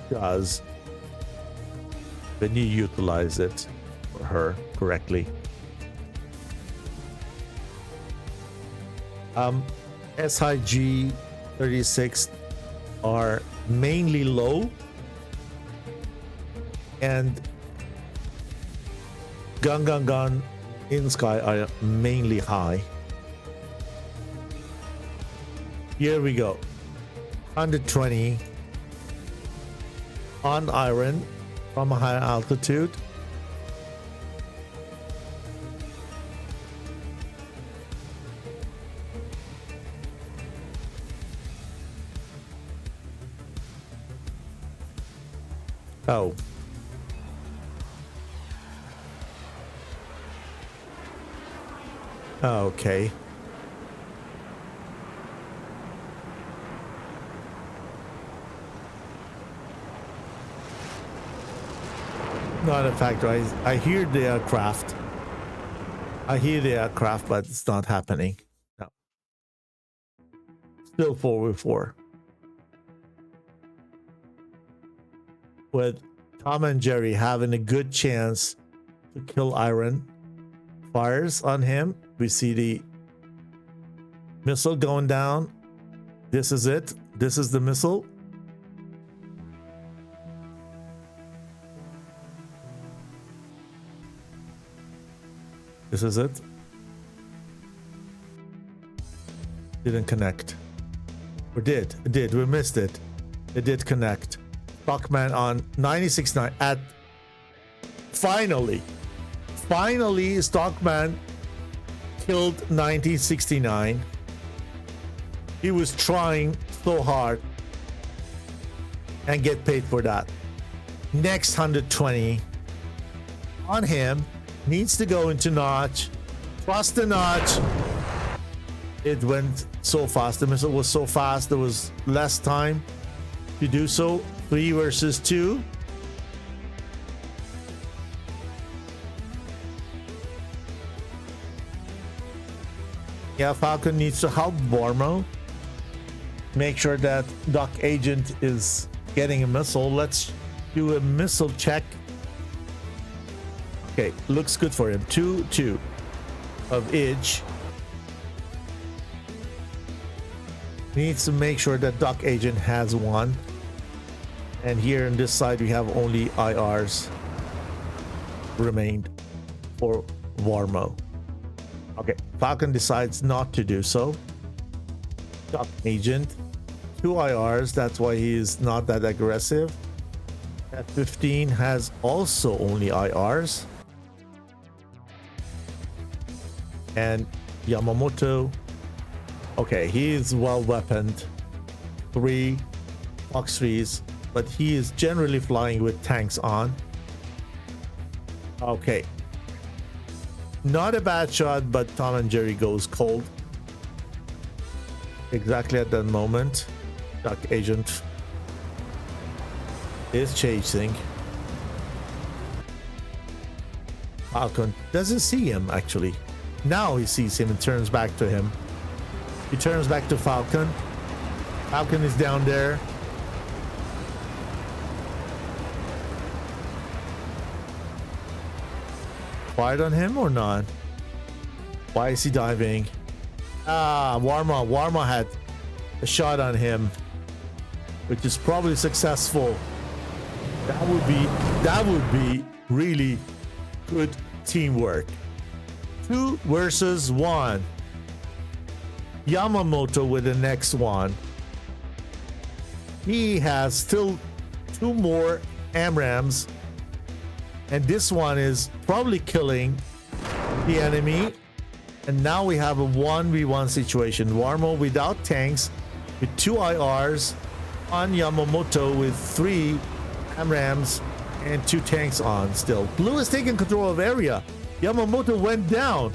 does when you utilize it for her correctly. SIG 36 are mainly low, and GunGunGun in sky are mainly high. Here we go. 120 on iron from a high altitude. Oh. Okay. Not a factor. I hear the aircraft. I hear the aircraft, but it's not happening. No. Still 4v4. With Tom and Jerry having a good chance to kill Iron. Fires on him. We see the missile going down. This is it. This is the missile. This is it. Didn't connect. Or did. It did. We missed it. It did connect. Stockman on 96.9 at finally Stockman killed 1969. He was trying so hard and get paid for that. Next 120 on him. Needs to go into notch. Trust the notch. It went so fast. The missile was so fast. There was less time to do so. 3 versus 2. Yeah, Falcon needs to help Vormo. Make sure that Doc Agent is getting a missile. Let's do a missile check. Okay, looks good for him. 2-2 of each. Needs to make sure that Doc Agent has one. And here on this side, we have only IRs remained for Vormo. Okay, Falcon decides not to do so. Doc Agent, 2 IRs, that's why he is not that aggressive. F-15 has also only IRs. And Yamamoto, okay, he is well weaponed. 3 Fox 3s, but he is generally flying with tanks on. Okay. Not a bad shot, but Tom and Jerry goes cold. Exactly at that moment, Doc Agent is chasing. Falcon doesn't see him actually. Now he sees him and turns back to him. He turns back to Falcon. Falcon is down there. Fired on him or not? Why is he diving? Ah, Warma had a shot on him, which is probably successful. That would be really good teamwork. 2 versus 1. Yamamoto with the next one. He has still 2 more AMRAAMs, and this one is probably killing the enemy. And now we have a 1v1 situation. Warmo without tanks, with 2 IRs on Yamamoto with 3 AMRAAMs and 2 tanks on still. Blue is taking control of area. Yamamoto went down.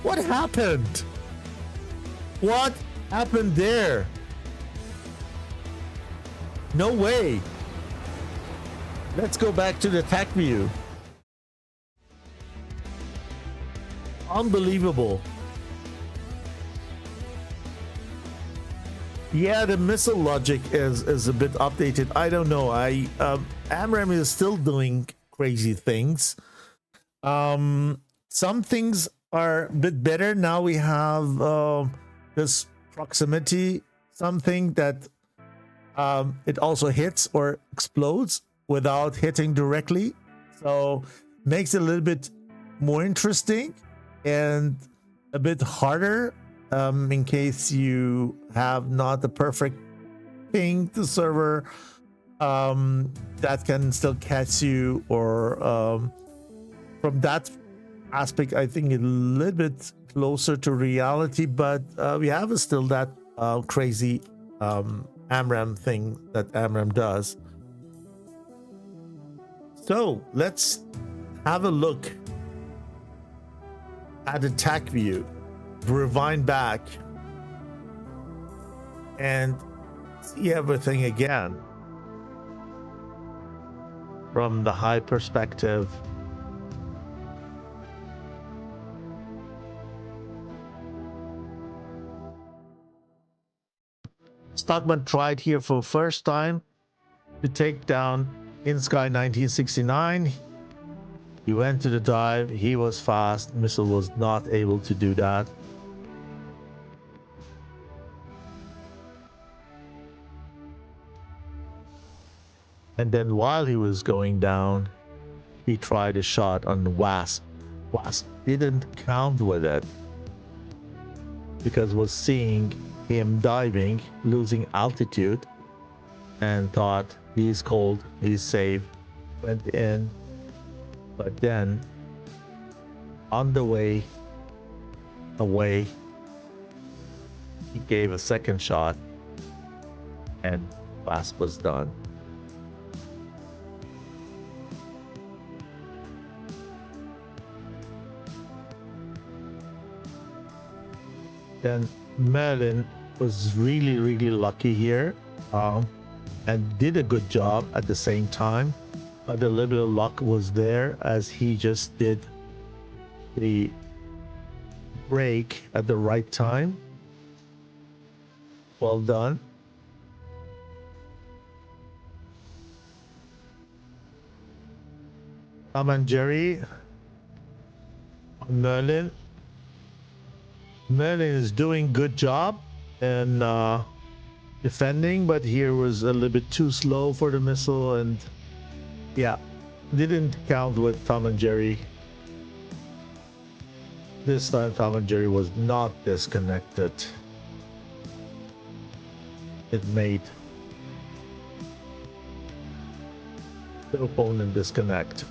What happened? What happened there? No way. Let's go back to the attack view. Unbelievable. Yeah, the missile logic is a bit updated. I don't know. AMRAAM is still doing crazy things. Some things are a bit better. Now we have this proximity, something that it also hits or explodes without hitting directly. So makes it a little bit more interesting and a bit harder in case you have not the perfect ping to server that can still catch you, or from that aspect I think a little bit closer to reality, but we have still that crazy AMRAAM thing that AMRAAM does. So let's have a look at attack view, rewind back and see everything again from the high perspective. Stockman tried here for first time to take down In Sky 1969. He went to the dive. He was fast. Missile was not able to do that. And then while he was going down, he tried a shot on the Wasp. Wasp didn't count with it because was seeing him diving, losing altitude, and thought he's cold, he's safe, went in. But then on the way away, he gave a second shot and Wasp was done. Then Merlin was really lucky here and did a good job at the same time, but a little bit of luck was there as he just did the brake at the right time. Well done. Tom and Jerry. Merlin. Merlin is doing good job and defending, but here was a little bit too slow for the missile, and yeah, didn't count with Tom and Jerry. This time Tom and Jerry was not disconnected. It made the opponent disconnect.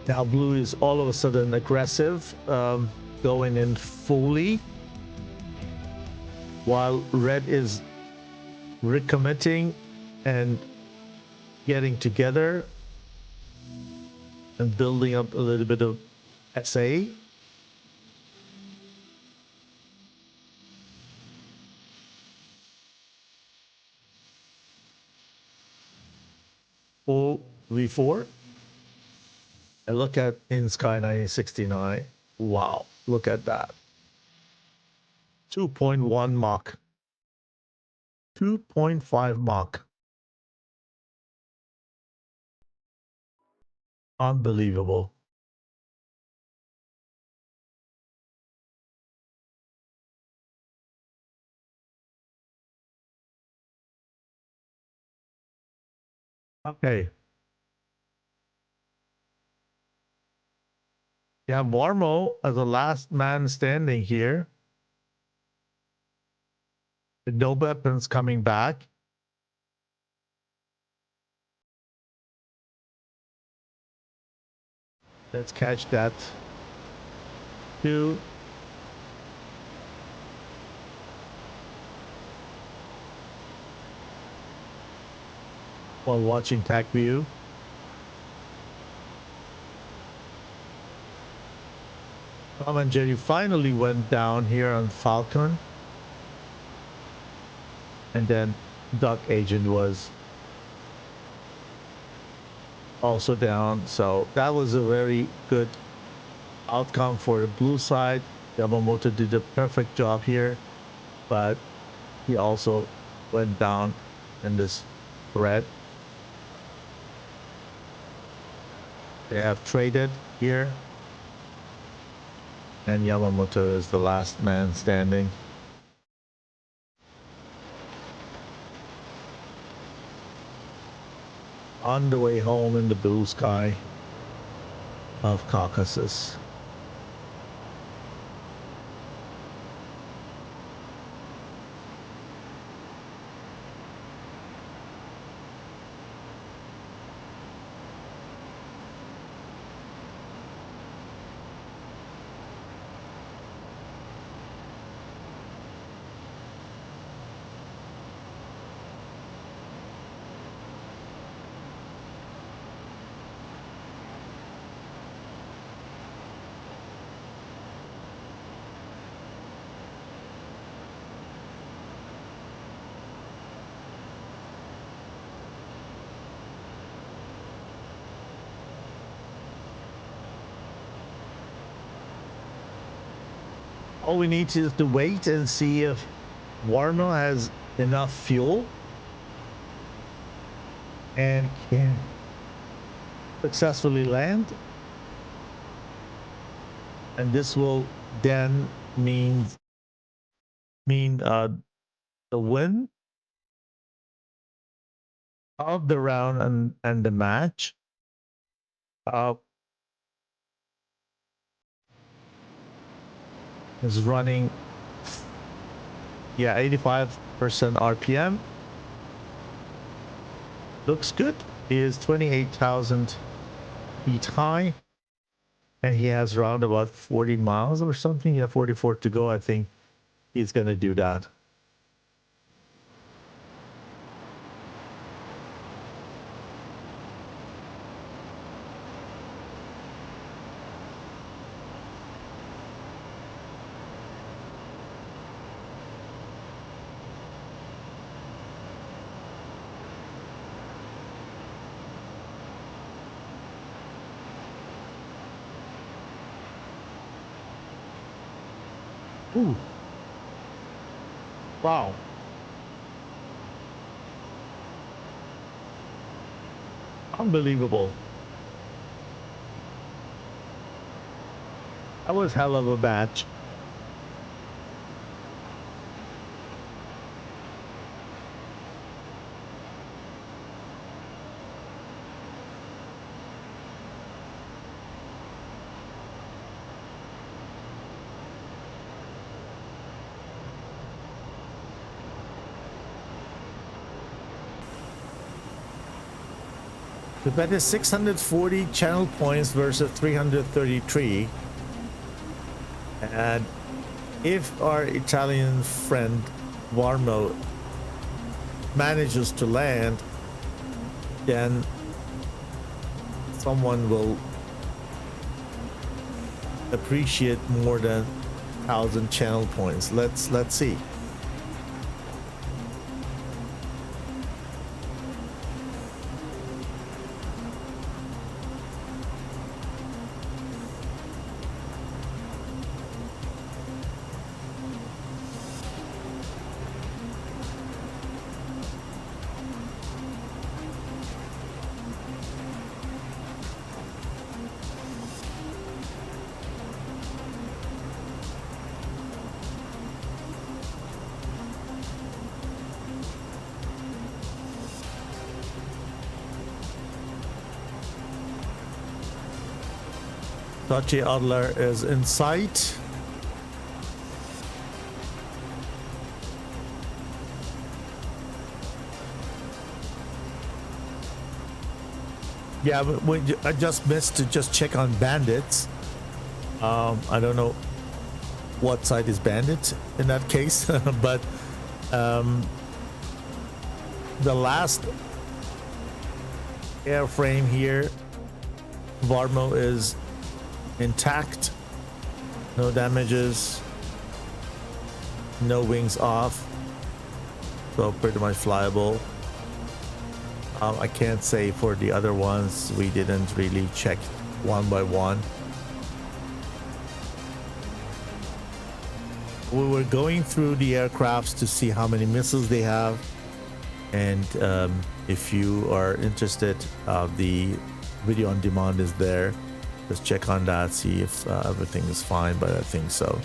Now blue is all of a sudden aggressive, going in fully, while red is recommitting and getting together and building up a little bit of SA. Full V4. And look at in Sky 1969. Wow, look at that. 2.1 Mach. 2.5 Mach. Unbelievable. Okay. You have Warmo as the last man standing here. With no weapons coming back. Let's catch that. 2. While watching TAC view. Tom and Jerry finally went down here on Falcon. And then Duck Agent was also down. So that was a very good outcome for the blue side. Yamamoto did a perfect job here, but he also went down in this thread. They have traded here, and Yamamoto is the last man standing. On the way home in the blue sky of Caucasus. All we need is to wait and see if Warno has enough fuel and can successfully land. And this will then mean the win of the round and the match. Is running, yeah, 85% RPM. Looks good. He is 28,000 feet high, and he has around about 40 miles or something. Yeah, 44 to go. I think he's gonna do that. Ooh. Wow. Unbelievable. That was hell of a match. The bet is 640 channel points versus 333. And if our Italian friend Varmo manages to land, then someone will appreciate more than 1,000 channel points. Let's see. Dodgy Adler is in sight. Yeah, but I just missed to just check on bandits. I don't know what side is bandit in that case, but the last airframe here, Varmo is intact, no damages, no wings off, so pretty much flyable. I can't say for the other ones, we didn't really check one by one. We were going through the aircrafts to see how many missiles they have, and if you are interested, the video on demand is there. Just check on that, see if everything is fine, but I think so.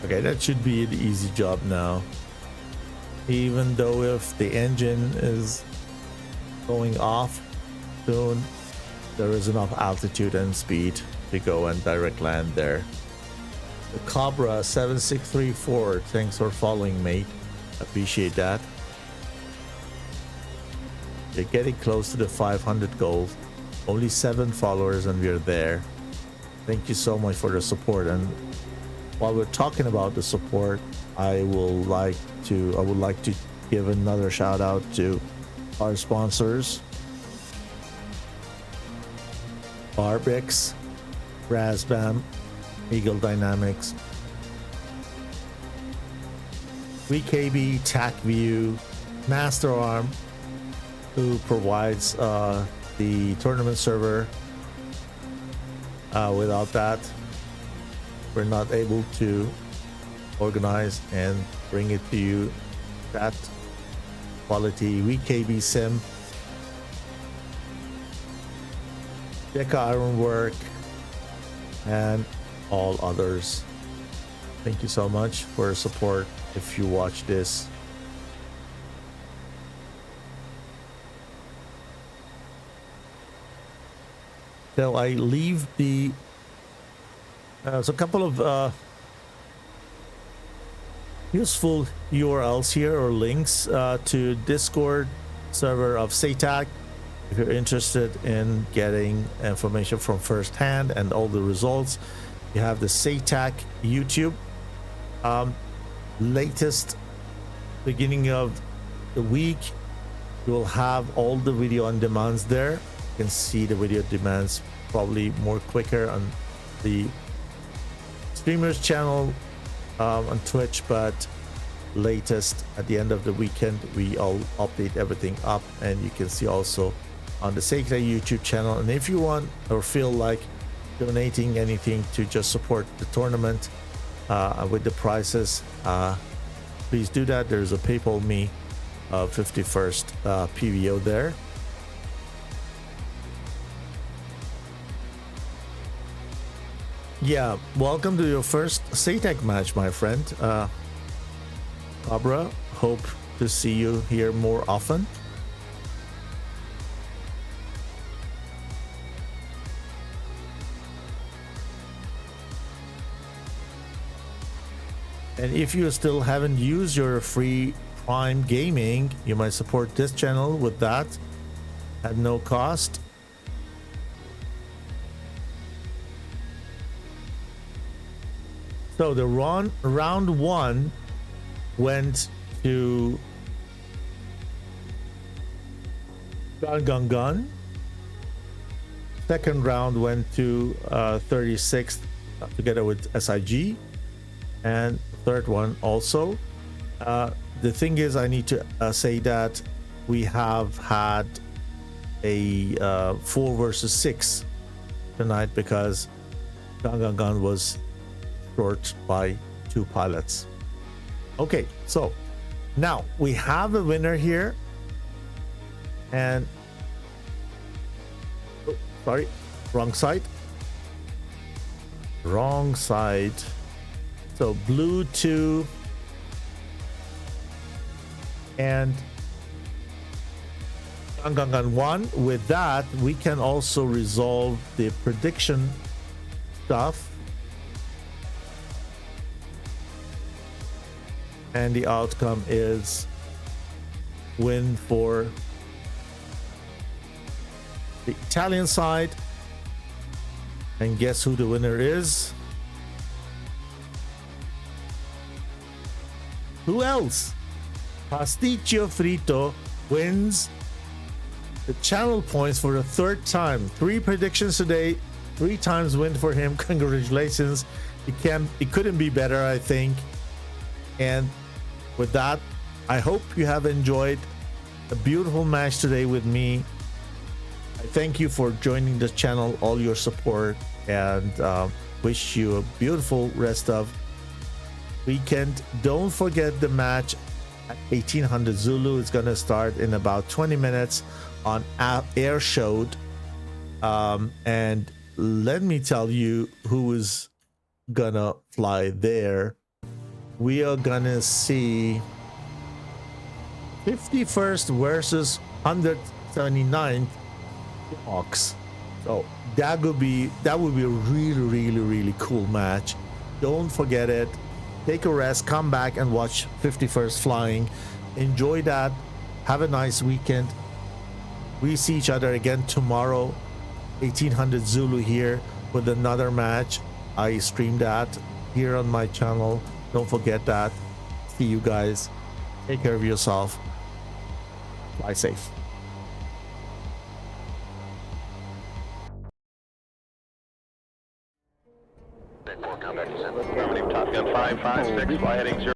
Okay, that should be an easy job now. Even though if the engine is going off soon, there is enough altitude and speed to go and direct land there. The Cobra 7634, thanks for following, mate. Appreciate that. You're getting close to the 500 gold. Only 7 followers and we're there. Thank you so much for the support. And while we're talking about the support, I would like to give another shout out to our sponsors: Barbix, Razbam, Eagle Dynamics, VKB, TacView, Master Arm, who provides the tournament server. Without that, we're not able to organize and bring it to you that quality. VKB Sim, Deca Ironwork, and all others. Thank you so much for your support if you watch this. So I leave the so a couple of useful URLs here, or links to Discord server of SATAC if you're interested in getting information from first hand and all the results. You have the SATAC YouTube latest beginning of the week, you will have all the video on demands there. You can see the video demands probably more quicker on the streamers channel on Twitch, but latest at the end of the weekend we all update everything up, and you can see also on the SATAC YouTube channel. And if you want or feel like donating anything to just support the tournament with the prices, please do that. There's a PayPal me 51st PVO there. Yeah, welcome to your first SATAC match, my friend. Cobra, hope to see you here more often. And if you still haven't used your free Prime Gaming, you might support this channel with that at no cost. So the round one went to GunGunGun. Second round went to 36th together with SIG, and third one also. The thing is, I need to say that we have had a 4 versus 6 tonight because GunGunGun was short by 2 pilots. Okay, so now we have a winner here, and oh, sorry, wrong side. So blue 2 and GunGunGun 1. With that, we can also resolve the prediction stuff, and the outcome is win for the Italian side. And guess who the winner is? Who else? Pasticcio Frito wins the channel points for the 3rd time. 3 predictions today, 3 times win for him. Congratulations. It couldn't be better, I think. And with that, I hope you have enjoyed a beautiful match today with me. I thank you for joining the channel, all your support, and wish you a beautiful rest of weekend. Don't forget the match at 1800 Zulu. It's gonna start in about 20 minutes on Air Showed, and let me tell you who is gonna fly there. We are gonna see 51st versus 179th Hawks. So that would be a really cool match. Don't forget it. Take a rest, come back and watch 51st flying. Enjoy that. Have a nice weekend. We see each other again tomorrow, 1800 Zulu here with another match. I stream that here on my channel. Don't forget that. See you guys. Take care of yourself. Fly safe. Top Gun 556, fly heading 0.